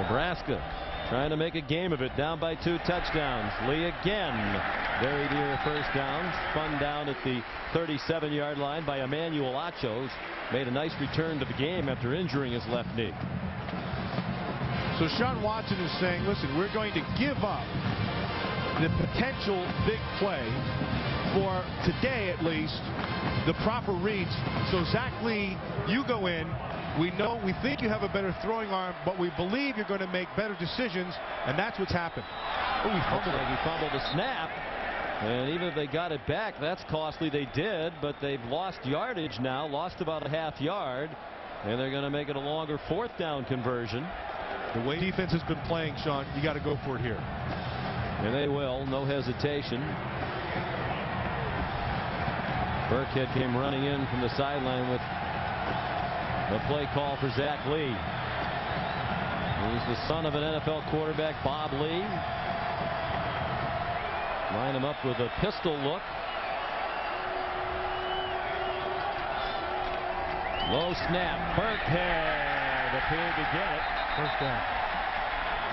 Nebraska trying to make a game of it, down by 2 touchdowns. Lee again very near a first down, spun down at the 37-yard line by Emmanuel Achos. Made a nice return to the game after injuring his left knee. So Sean Watson is saying, listen, we're going to give up the potential big play for today at least, the proper reads. So Zach Lee, you go in. We think you have a better throwing arm, but we believe you're going to make better decisions, and that's what's happened. Oh, he fumbled the snap, and even if they got it back, that's costly. They did, but they've lost yardage now, lost about a half yard, and they're going to make it a longer 4th down conversion. The way defense has been playing, Sean, you got to go for it here. And they will, no hesitation. Burkhead came running in from the sideline with the play call for Zach Lee. He's the son of an NFL quarterback, Bob Lee. Line him up with a pistol look. Low snap. Burkhead appeared to get it. First down.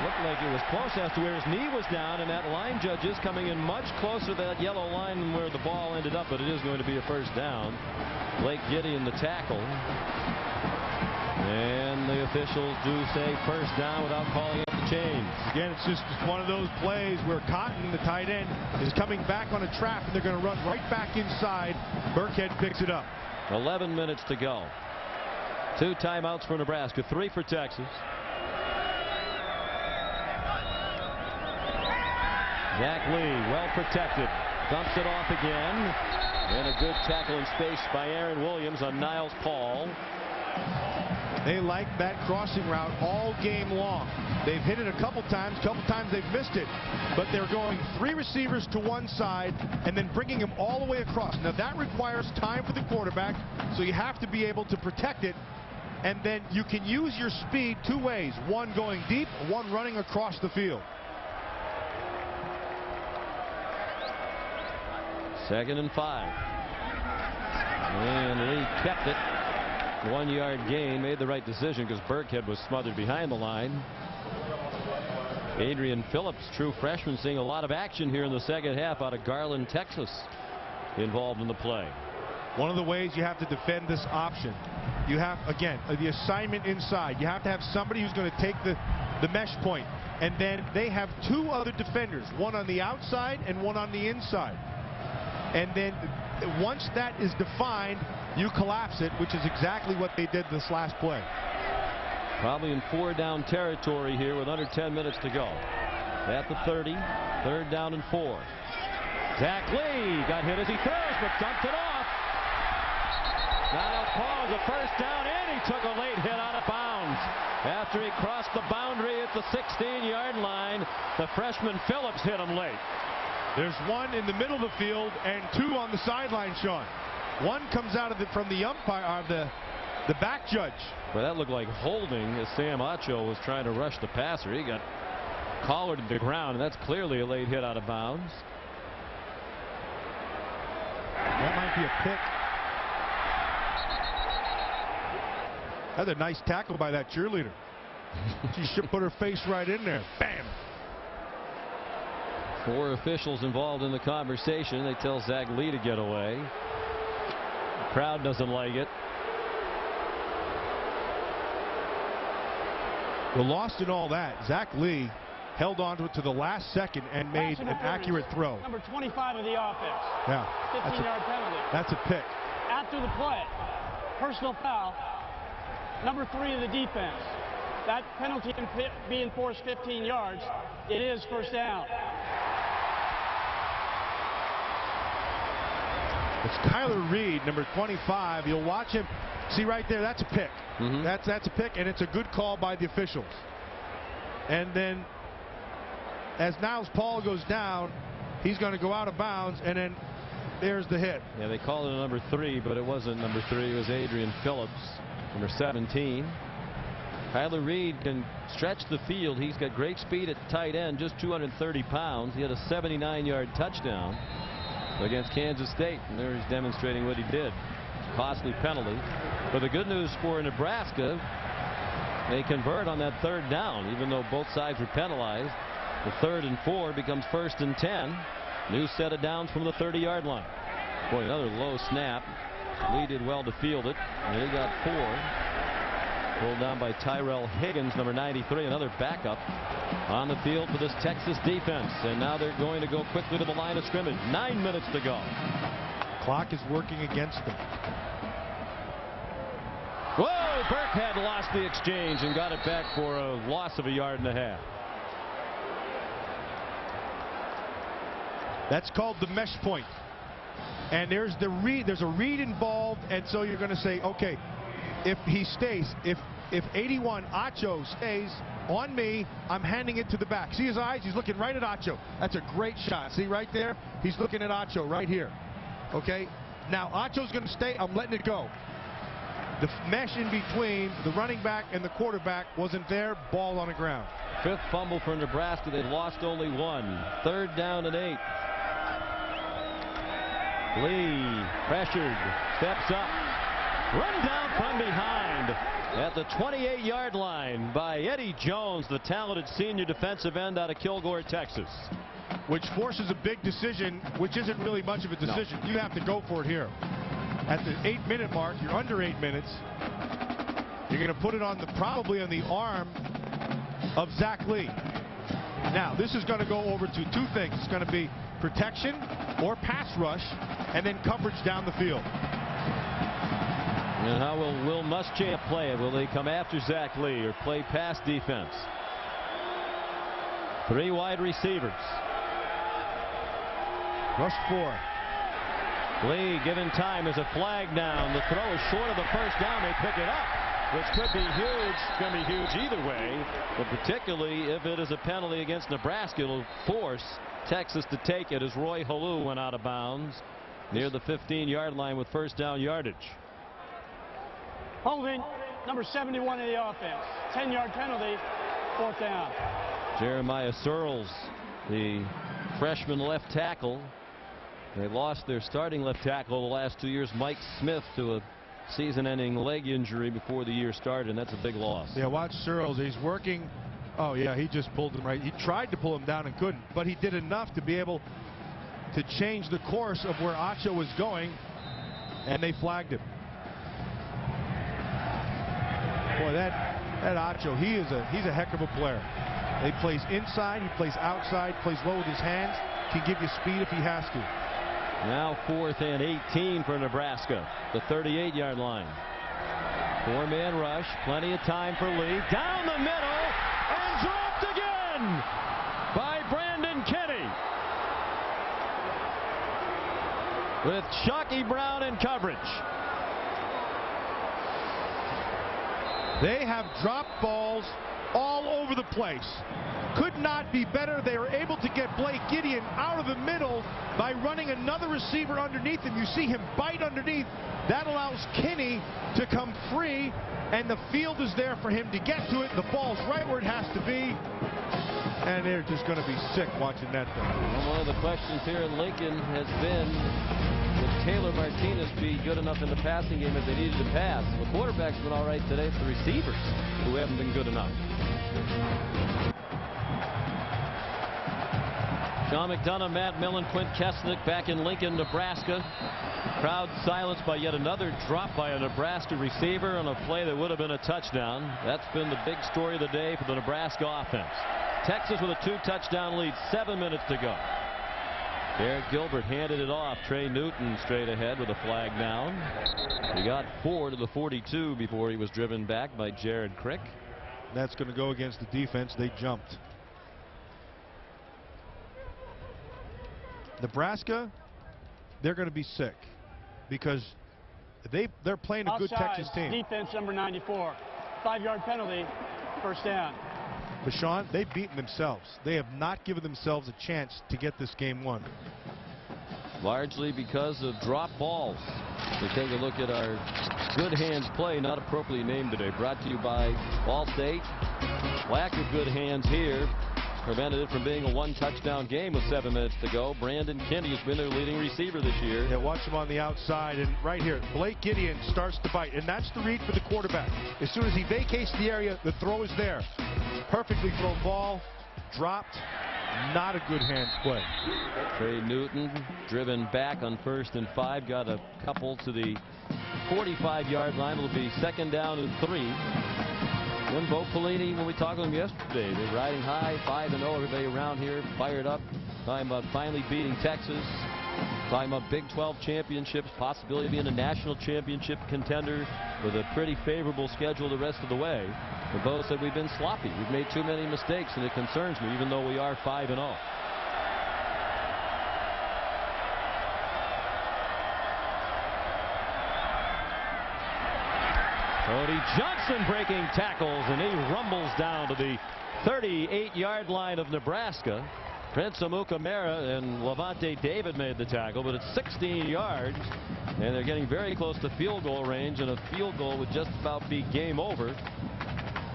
Looked like it was close as to where his knee was down, and that line judge is coming in much closer to that yellow line than where the ball ended up, but it is going to be a first down. Blake Gideon the tackle. And the officials do say first down without calling up the chains. Again, it's just one of those plays where Cotton, the tight end, is coming back on a trap, and they're going to run right back inside. Burkhead picks it up. 11 minutes to go. 2 timeouts for Nebraska, 3 for Texas. Zach Lee, well protected, dumps it off again, and a good tackle in space by Aaron Williams on Niles Paul. They like that crossing route all game long. They've hit it a couple times they've missed it, but they're going 3 receivers to one side and then bringing them all the way across. Now that requires time for the quarterback, so you have to be able to protect it, and then you can use your speed 2 ways, one going deep, one running across the field. 2nd and 5. And Lee kept it. 1-yard gain, made the right decision because Burkhead was smothered behind the line. Adrian Phillips, true freshman, seeing a lot of action here in the second half out of Garland, Texas, involved in the play. One of the ways you have to defend this option, you have, again, the assignment inside. You have to have somebody who's going to take the mesh point, and then they have 2 other defenders, one on the outside and one on the inside. And then once that is defined, you collapse it, which is exactly what they did this last play. Probably in 4-down territory here with under 10 minutes to go. At the 30, 3rd down and 4. Zach Lee got hit as he throws, but dumped it off. Niles Paul is a first down, and he took a late hit out of bounds. After he crossed the boundary at the 16-yard line, the freshman Phillips hit him late. There's one in the middle of the field and 2 on the sideline, Sean. One comes out of from the umpire, the back judge. Well, that looked like holding as Sam Acho was trying to rush the passer. He got collared to the ground, and that's clearly a late hit out of bounds. That might be a pick. That's a nice tackle by that cheerleader. She should put her face right in there. Bam. 4 officials involved in the conversation. They tell Zach Lee to get away. The crowd doesn't like it. Well, lost in all that, Zach Lee held on to it to the last second and made an accurate throw. Number 25 of the offense. Yeah. 15-yard penalty. That's a pick. After the play, personal foul, number 3 of the defense. That penalty can be enforced 15 yards. It is first down. It's Kyler Reed, number 25. You'll watch him. See right there, that's a pick. That's a pick, and it's a good call by the officials. And then as Niles Paul goes down, he's going to go out of bounds, and then there's the hit. Yeah, they called it a number 3, but it wasn't number 3. It was Adrian Phillips, number 17. Kyler Reed can stretch the field. He's got great speed at tight end, just 230 pounds. He had a 79-yard touchdown against Kansas State, and there he's demonstrating what he did. Costly penalty. But the good news for Nebraska, they convert on that 3rd down, even though both sides were penalized. The 3rd and 4 becomes 1st and 10. New set of downs from the 30-yard line. Boy, another low snap. Lee did well to field it, and he got 4. Pulled down by Tyrell Higgins, number 93, another backup on the field for this Texas defense. And now they're going to go quickly to the line of scrimmage. 9 minutes to go. Clock is working against them. Whoa! Burkhead lost the exchange and got it back for a loss of 1.5 yards. That's called the mesh point. And there's the read. There's a read involved, and so you're going to say, okay, if he stays, if 81 Acho stays on me, I'm handing it to the back. See his eyes? He's looking right at Acho. That's a great shot. See right there? He's looking at Acho right here. Okay? Now Acho's going to stay. I'm letting it go. The mesh in between the running back and the quarterback wasn't there. Ball on the ground. 5th fumble for Nebraska. They lost only 1. 3rd down and 8. Lee pressured, steps up, run down from behind at the 28-yard line by Eddie Jones, the talented senior defensive end out of Kilgore, Texas. Which forces a big decision, which isn't really much of a decision. No. You have to go for it here. At the 8-minute mark, you're under 8 minutes. You're going to put it on probably on the arm of Zach Lee. Now, this is going to go over to 2 things. It's going to be protection or pass rush, and then coverage down the field. And how will Muschamp play it? Will they come after Zach Lee or play pass defense? 3 wide receivers. Rush 4. Lee given time as a flag down. The throw is short of the 1st down. They pick it up, which could be huge. It's going to be huge either way, but particularly if it is a penalty against Nebraska, it'll force Texas to take it as Roy Halou went out of bounds near the 15-yard line with 1st down yardage. Holding number 71 in the offense. 10-yard penalty, 4th down. Jeremiah Searles, the freshman left tackle. They lost their starting left tackle the last 2 years, Mike Smith, to a season-ending leg injury before the year started, and that's a big loss. Yeah, watch Searles. He's working. Oh, yeah, he just pulled him right. He tried to pull him down and couldn't, but he did enough to be able to change the course of where Acho was going, and they flagged him. Boy, that Acho, he's a heck of a player. He plays inside, he plays outside, plays well with his hands, can give you speed if he has to. Now 4th and 18 for Nebraska, the 38-yard line. 4-man rush, plenty of time for Lee. Down the middle, and dropped again by Brandon Kinney. With Shockey Brown in coverage. They have dropped balls all over the place. Could not be better. They were able to get Blake Gideon out of the middle by running another receiver underneath him. You see him bite underneath. That allows Kinney to come free, and the field is there for him to get to it. The ball's right where it has to be, and they're just going to be sick watching that thing. Well, one of the questions here in Lincoln has been, would Taylor Martinez be good enough in the passing game if they needed to pass? The quarterback's been all right today. It's the receivers who haven't been good enough. Sean McDonough, Matt Millen, Quint Kesnick back in Lincoln, Nebraska. Crowd silenced by yet another drop by a Nebraska receiver on a play that would have been a touchdown. That's been the big story of the day for the Nebraska offense. Texas with a 2-touchdown lead, 7 minutes to go. Garrett Gilbert handed it off. Trey Newton straight ahead with a flag down. He got 4 to the 42 before he was driven back by Jared Crick. That's going to go against the defense. They jumped. Nebraska, they're going to be sick because they're playing a good Texas team. Defense number 94. 5-yard penalty, 1st down. But Sean, they've beaten themselves. They have not given themselves a chance to get this game won. Largely because of drop balls. We take a look at our good hands play, not appropriately named today. Brought to you by Ball State. Lack of good hands here prevented it from being a one-touchdown game with 7 minutes to go. Brandon Kennedy has been their leading receiver this year. Yeah, watch him on the outside, and right here, Blake Gideon starts to bite, and that's the read for the quarterback. As soon as he vacates the area, the throw is there. Perfectly thrown ball, dropped. Not a good hands play. Trey Newton driven back on 1st and 5, got a couple to the 45-yard line. It'll be 2nd down and 3. When Bo Pelini, when we talked to him yesterday, they're riding high, 5-0. Everybody around here fired up, talking about finally beating Texas, talking about Big 12 championships, possibility of being a national championship contender with a pretty favorable schedule the rest of the way. But Bo said we've been sloppy. We've made too many mistakes, and it concerns me, even though we are 5-0. Cody Johnson breaking tackles, and he rumbles down to the 38-yard line of Nebraska. Prince Amukamara and Levante David made the tackle, but it's 16 yards, and they're getting very close to field goal range, and a field goal would just about be game over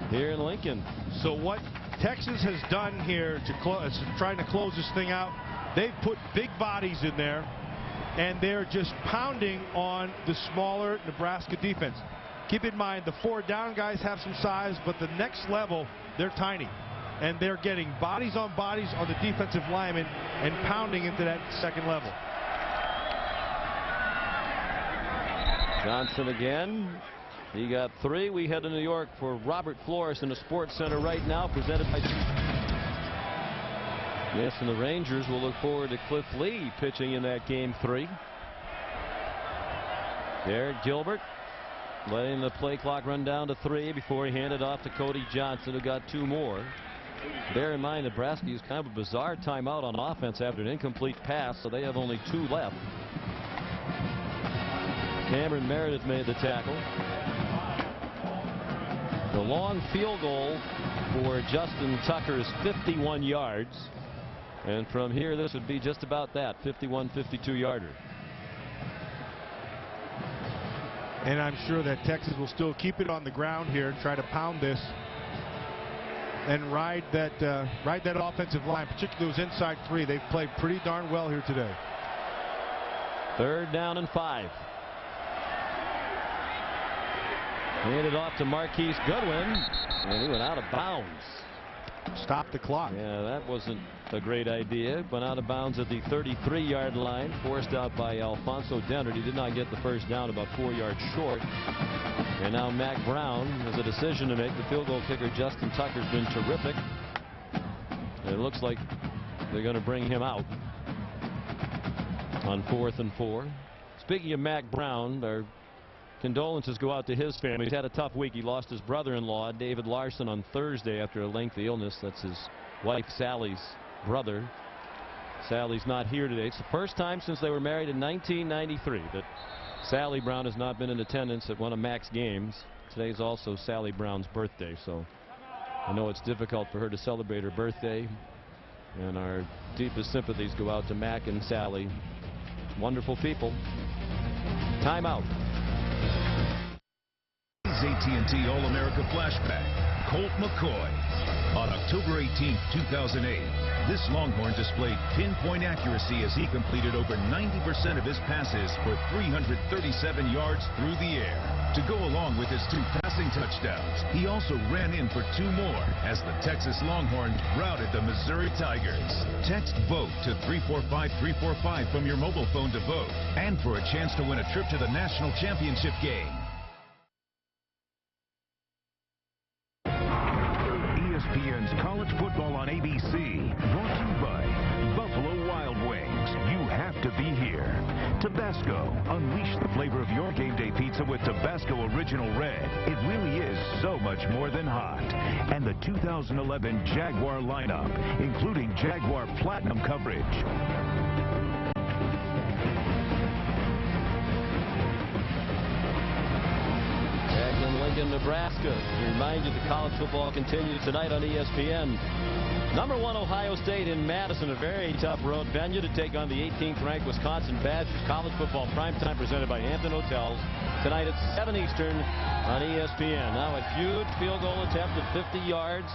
here in Lincoln. So what Texas has done here to trying to close this thing out, they've put big bodies in there, and they're just pounding on the smaller Nebraska defense. Keep in mind, the 4 down guys have some size, but the next level, they're tiny. And they're getting bodies on the defensive linemen and pounding into that second level. Johnson again. He got 3. We head to New York for Robert Flores in the Sports Center right now, presented by... Yes, and the Rangers will look forward to Cliff Lee pitching in that game 3. Garrett Gilbert letting the play clock run down to 3 before he handed off to Cody Johnson, who got 2 more. Bear in mind, Nebraska used kind of a bizarre timeout on offense after an incomplete pass, so they have only 2 left. Cameron Meredith made the tackle. The long field goal for Justin Tucker is 51 yards. And from here, this would be just about that, 51, 52-yarder. And I'm sure that Texas will still keep it on the ground here and try to pound this and ride that offensive line, particularly those inside 3. They've played pretty darn well here today. 3rd down and 5. Handed off to Marquise Goodwin, and he went out of bounds. Stop the clock. Yeah, that wasn't a great idea. Went out of bounds at the 33-yard line, forced out by Alfonso Dennard. He did not get the first down, about 4 yards short. And now Mac Brown has a decision to make. The field goal kicker Justin Tucker's been terrific. And it looks like they're going to bring him out on 4th and 4. Speaking of Mac Brown, our condolences go out to his family. He's had a tough week. He lost his brother-in-law, David Larson, on Thursday after a lengthy illness. That's his wife Sally's brother. Sally's not here today. It's the first time since they were married in 1993 that Sally Brown has not been in attendance at one of Mac's games. Today's also Sally Brown's birthday, so I know it's difficult for her to celebrate her birthday, and our deepest sympathies go out to Mac and Sally. Wonderful people. Timeout. AT&T All-America Flashback, Colt McCoy. On October 18, 2008, this Longhorn displayed pinpoint accuracy as he completed over 90% of his passes for 337 yards through the air. To go along with his 2 passing touchdowns, he also ran in for 2 more as the Texas Longhorns routed the Missouri Tigers. Text VOTE to 345-345 from your mobile phone to vote, and for a chance to win a trip to the national championship game. ESPN's College Football on ABC, brought to you by Buffalo Wild Wings. You have to be here. Tabasco. Unleash the flavor of your game day pizza with Tabasco Original Red. It really is so much more than hot. And the 2011 Jaguar lineup, including Jaguar Platinum coverage. in Nebraska. We remind you that college football continues tonight on ESPN. Number 1 Ohio State in Madison, a very tough road venue to take on the 18th ranked Wisconsin Badgers. College football primetime presented by Hampton Hotels tonight at 7 Eastern on ESPN. Now a huge field goal attempt at 50 yards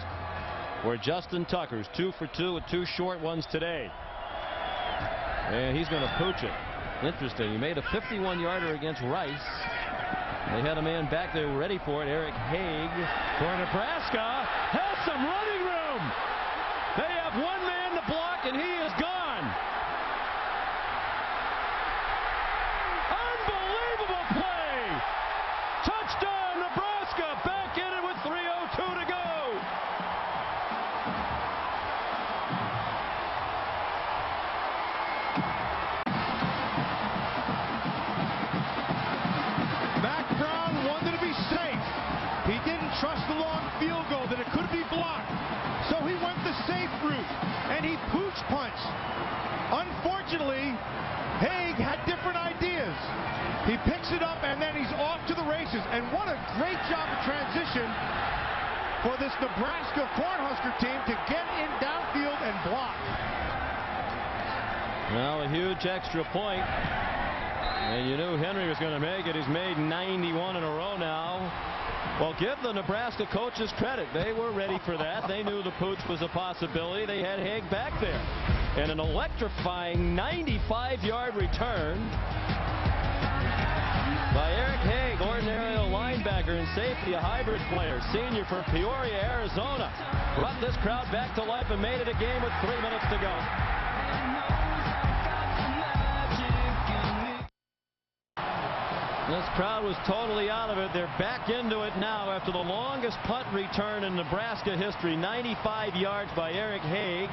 for Justin Tucker's 2 for 2 with 2 short ones today. And he's going to pooch it. Interesting. He made a 51-yarder against Rice. They had a man back there ready for it. Eric Haig for Nebraska has some running room. They have one man to block, and he is gone. Unbelievable play. Touchdown, Nebraska. Back in it with 3:02 to go. Mac Brown wanted to be safe. He didn't trust the long field goal that it could be blocked. So he went the safe route, and he pooch punched. Unfortunately, Haig had different ideas. He picks it up, and then he's off to the races. And what a great job of transition for this Nebraska Cornhusker team to get in downfield and block. Now a huge extra point. And you knew Henry was going to make it. He's made 91 in a row now. Well, give the Nebraska coaches credit. They were ready for that. They knew the pooch was a possibility. They had Haig back there. And an electrifying 95-yard return by Eric Haig, ordinarily a linebacker and safety, a hybrid player, senior from Peoria, Arizona. Brought this crowd back to life and made it a game with 3 minutes to go. This crowd was totally out of it. They're back into it now after the longest punt return in Nebraska history. 95 yards by Eric Haig.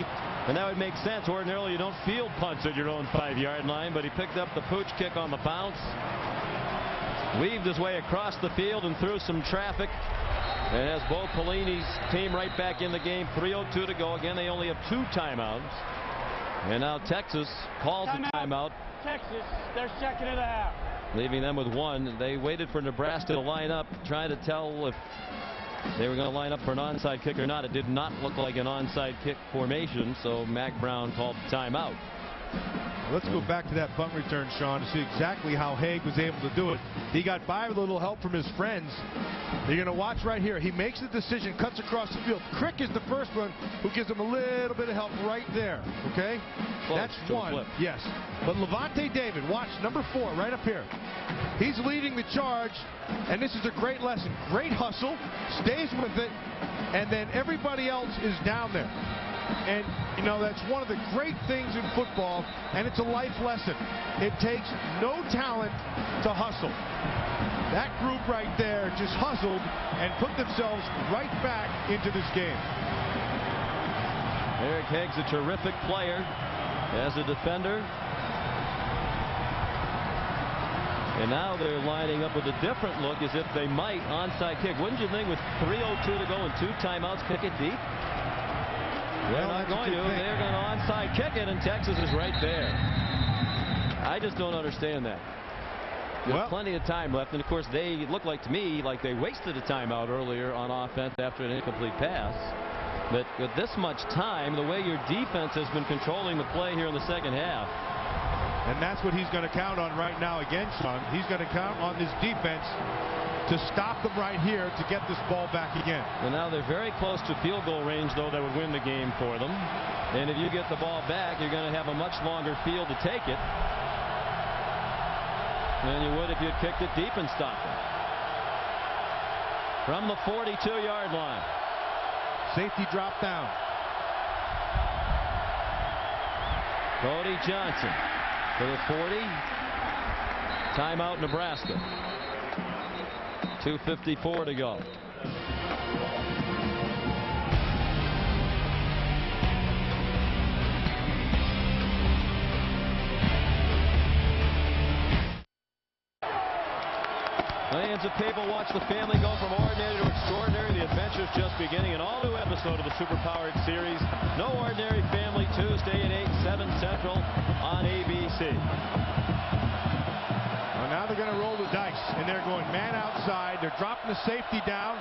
And that would make sense. Ordinarily, you don't field punts at your own 5-yard line, but he picked up the pooch kick on the bounce. Weaved his way across the field and through some traffic. And has Bo Pelini's team right back in the game. 3:02 to go. Again, they only have 2 timeouts. And now Texas calls a timeout. Texas, they're checking it out. Leaving them with 1. They waited for Nebraska to line up, trying to tell if they were going to line up for an onside kick or not. It did not look like an onside kick formation, so Mac Brown called the timeout. Let's go back to that punt return, Sean, to see exactly how Haig was able to do it. He got by with a little help from his friends. You're going to watch right here. He makes the decision, cuts across the field. Crick is the first one who gives him a little bit of help right there. Okay? That's one. Yes. But Levante David, watch number 4 right up here. He's leading the charge, and this is a great lesson. Great hustle, stays with it, and then everybody else is down there. And, you know, that's one of the great things in football, and it's a life lesson. It takes no talent to hustle. That group right there just hustled and put themselves right back into this game. Eric Haig's a terrific player as a defender. And now they're lining up with a different look as if they might onside kick. Wouldn't you think with 3:02 to go and 2 timeouts, kick it deep? They're not going to. They're going to onside kick it, and Texas is right there. I just don't understand that. There's plenty of time left, and of course they look like to me like they wasted a timeout earlier on offense after an incomplete pass. But with this much time, the way your defense has been controlling the play here in the second half. And that's what he's going to count on right now again, Sean. He's going to count on this defense to stop them right here to get this ball back again. And now they're very close to field goal range, though, that would win the game for them. And if you get the ball back, you're going to have a much longer field to take it than you would if you'd kicked it deep and stopped it. From the 42-yard line. Safety drop down. Cody Johnson to the 40. Timeout, Nebraska. 2:54 to go. Millions of people watch the family go from ordinary to extraordinary. The adventure's just beginning. An all-new episode of the Superpowered series. No Ordinary Family, Tuesday at 8, 7 Central on ABC. Well, now they're going to roll the dice, and they're going man outside. They're dropping the safety down.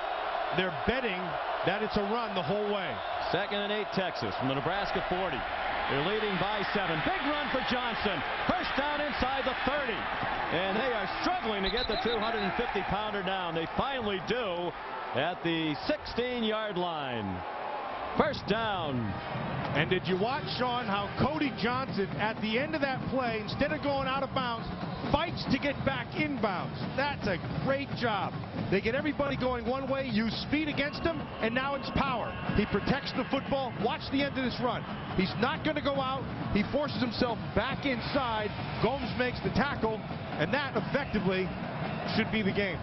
They're betting that it's a run the whole way. 2nd and 8 Texas from the Nebraska 40. They're leading by 7. Big run for Johnson. First down inside the 30. And they are struggling to get the 250-pounder down. They finally do at the 16-yard line. First down. And did you watch, Sean, how Cody Johnson, at the end of that play, instead of going out of bounds, fights to get back inbounds? That's a great job. They get everybody going one way, use speed against them, and now it's power. He protects the football. Watch the end of this run. He's not going to go out. He forces himself back inside. Gomes makes the tackle, and that effectively should be the game.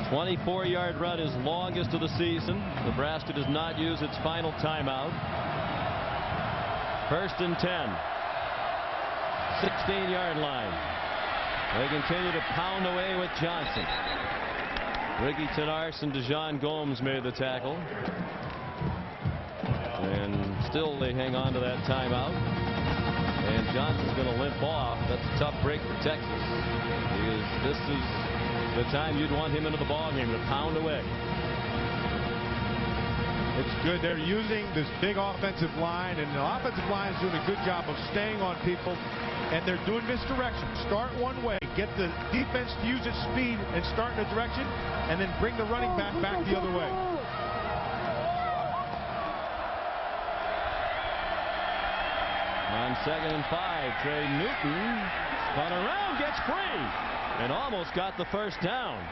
24-yard run is longest of the season. Nebraska does not use its final timeout. 1st and 10. 16-yard line. They continue to pound away with Johnson. Ricky Tenarce and DeJon Gomes made the tackle. And still they hang on to that timeout. And Johnson's going to limp off. That's a tough break for Texas, because this is the time you'd want him into the ballgame to pound away. It's good. They're using this big offensive line, and the offensive line is doing a good job of staying on people, and they're doing misdirection. Start one way, get the defense to use its speed and start in a direction, and then bring the running back the other way. On 2nd and 5, Trey Newton spun around, gets free, and almost got the first down.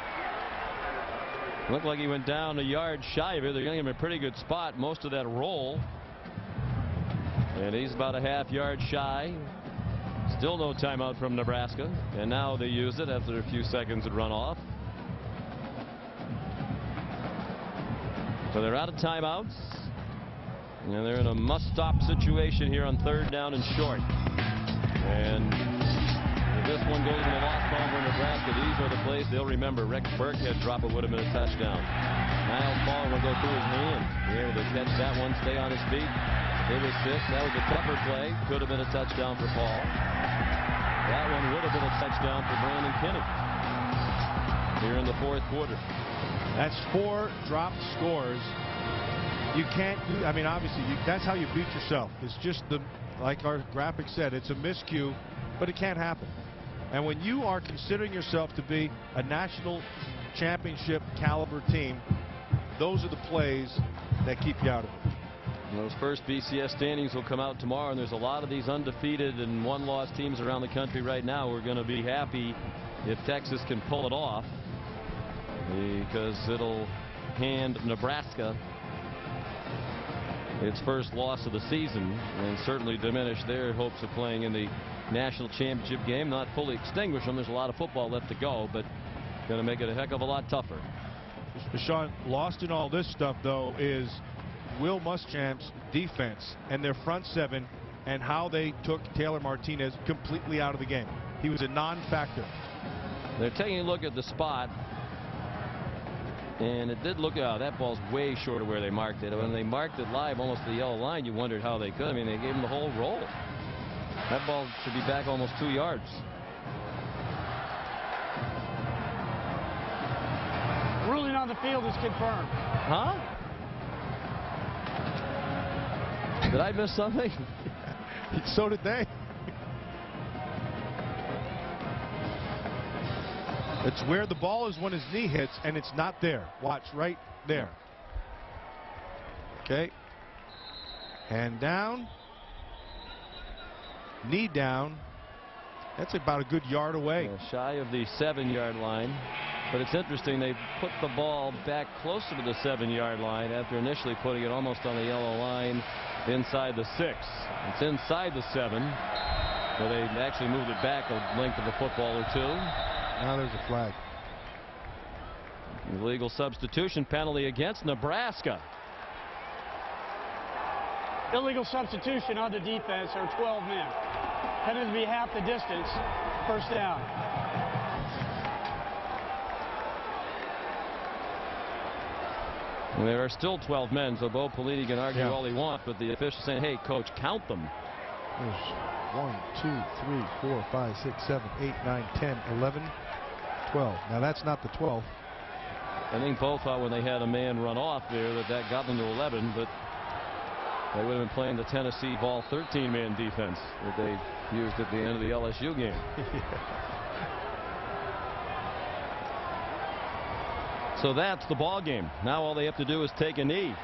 Looked like he went down a yard shy of it. They're going to give him a pretty good spot most of that roll. And he's about a half-yard shy. Still no timeout from Nebraska. And now they use it after a few seconds had run off. So they're out of timeouts. And they're in a must-stop situation here on 3rd down and short. And this one goes in the lost ball for Nebraska. These are the plays they'll remember. Rex Burkhead drop it would have been a touchdown. Niles Paul will go through his hands. Be able to catch that one, stay on his feet. Hit assist. That was a tougher play. Could have been a touchdown for Paul. That one would have been a touchdown for Brandon Kinney here in the 4th quarter. That's 4 dropped scores. You can't do, I mean, obviously, that's how you beat yourself. It's just like our graphic said, it's a miscue, but it can't happen. And when you are considering yourself to be a national championship caliber team, those are the plays that keep you out of it. And those first BCS standings will come out tomorrow, and there's a lot of these undefeated and one-loss teams around the country right now. We're going to be happy if Texas can pull it off, because it'll hand Nebraska its first loss of the season and certainly diminish their hopes of playing in the national championship game. Not fully extinguish them. There's a lot of football left to go, but going to make it a heck of a lot tougher. Sean, lost in all this stuff, though, is Will Muschamp's defense and their front 7 and how they took Taylor Martinez completely out of the game. He was a non-factor. They're taking a look at the spot, and it did look, that ball's way short of where they marked it. When they marked it live almost to the yellow line, you wondered how they could. I mean, they gave him the whole roll. That ball should be back almost 2 yards. Ruling on the field is confirmed. Huh? Did I miss something? So did they. It's where the ball is when his knee hits, and it's not there. Watch right there. Okay. Hand down. Knee down. That's about a good yard away. Shy of the 7-yard line. But it's interesting, they put the ball back closer to the 7-yard line after initially putting it almost on the yellow line inside the 6. It's inside the 7. So they actually moved it back a length of a football or 2. Now there's a flag. Illegal substitution penalty against Nebraska. Illegal substitution on the defense. There are 12 men. Penalty to be half the distance. First down. And there are still 12 men, so Bo Pelini can argue all he wants, but the official saying, hey, coach, count them. There's 1, 2, 3, 4, 5, 6, 7, 8, 9, 10, 11, 12. Now that's not the 12. I think both thought when they had a man run off there that got them to 11, but they would have been playing the Tennessee ball 13-man defense that they used at the end of the LSU game. So that's the ball game. Now all they have to do is take a knee.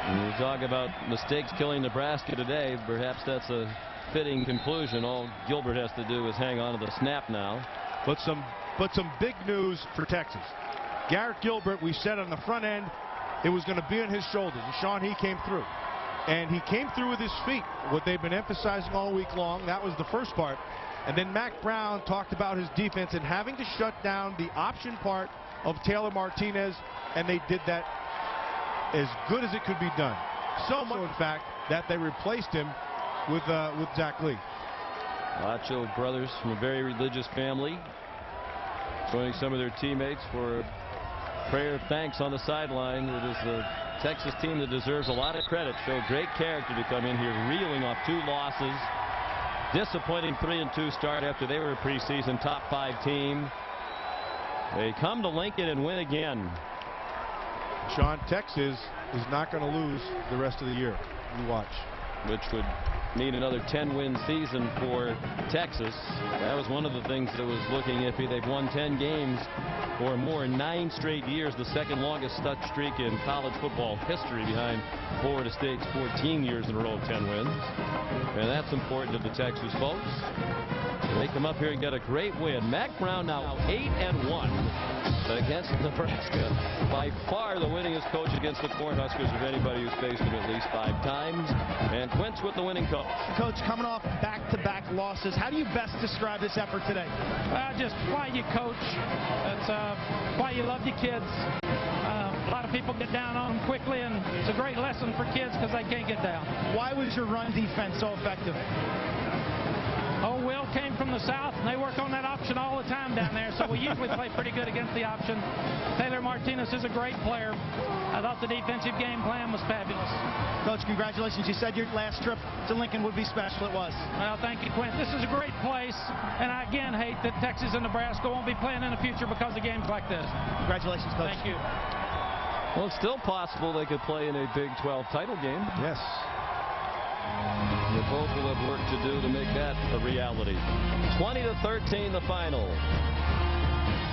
And you talk about mistakes killing Nebraska today. Perhaps that's a fitting conclusion. All Gilbert has to do is hang on to the snap now. But some big news for Texas. Garrett Gilbert, we said on the front end, it was going to be on his shoulders. And Sean, he came through. And he came through with his feet. What they've been emphasizing all week long, that was the first part. And then Mac Brown talked about his defense and having to shut down the option part of Taylor Martinez, and they did that as good as it could be done. So much, in fact, that they replaced him with Zach Lee. Lacho brothers from a very religious family joining some of their teammates for a prayer of thanks on the sideline. It is the Texas team that deserves a lot of credit. Showed great character to come in here reeling off 2 losses. Disappointing 3-2 start after they were a preseason top 5 team. They come to Lincoln and win again. Sean, Texas is not going to lose the rest of the year. You watch. Which would mean another 10-win season for Texas. That was one of the things that was looking iffy. They've won 10 games or more in 9 straight years, the second longest streak in college football history behind Florida State's 14 years in a row of 10 wins. And that's important to the Texas folks. They come up here and get a great win. Mac Brown now 8-1 against Nebraska. By far the winningest coach against the Cornhuskers of anybody who's faced him at least 5 times. And Quint's with the winning coach. Coach, coming off back-to-back losses, how do you best describe this effort today? Just why you coach. That's why you love your kids. A lot of people get down on them quickly, and it's a great lesson for kids because they can't get down. Why was your run defense so effective? Oh, Will came from the south, and they work on that option all the time down there, so we usually play pretty good against the option. Taylor Martinez is a great player. I thought the defensive game plan was fabulous. Coach, congratulations. You said your last trip to Lincoln would be special. It was. Well, thank you, Quint. This is a great place, and I again hate that Texas and Nebraska won't be playing in the future because of games like this. Congratulations, Coach. Thank you. Well, it's still possible they could play in a Big 12 title game. Yes. They both will have work to do to make that a reality. 20-13 the final.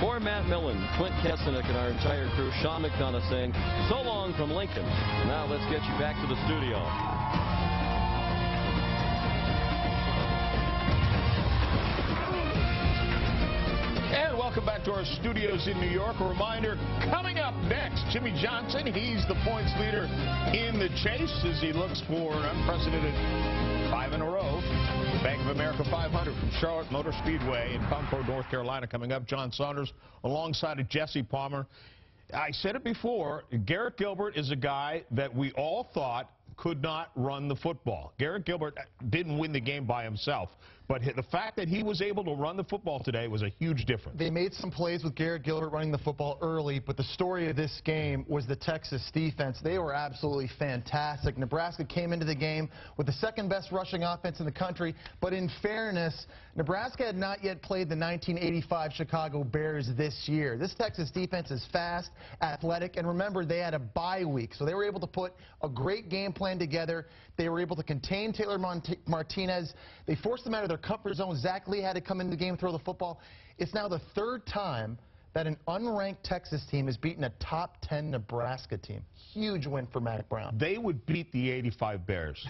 For Matt Millen, Quint Kesenick, and our entire crew, Sean McDonough saying so long from Lincoln. Now let's get you back to the studio. And welcome back to our studios in New York. A reminder, coming up next, Jimmy Johnson. He's the points leader in the chase as he looks for an unprecedented 5 in a row. Bank of America 500 from Charlotte Motor Speedway in Concord, North Carolina. Coming up, John Saunders alongside of Jesse Palmer. I said it before, Garrett Gilbert is a guy that we all thought could not run the football. Garrett Gilbert didn't win the game by himself, but the fact that he was able to run the football today was a huge difference. They made some plays with Garrett Gilbert running the football early, but the story of this game was the Texas defense. They were absolutely fantastic. Nebraska came into the game with the second-best rushing offense in the country, but in fairness, Nebraska had not yet played the 1985 Chicago Bears this year. This Texas defense is fast, athletic, and remember, they had a bye week, so they were able to put a great game plan together. They were able to contain Taylor Martinez. They forced them out of their comfort zone. Zach Lee had to come into the game and throw the football. It's now the 3rd time that an unranked Texas team has beaten a top 10 Nebraska team. Huge win for Mac Brown. They would beat the 85 Bears.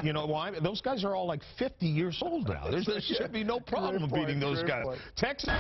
You know why? Those guys are all like 50 years old now. There should be no problem beating those guys. Texas.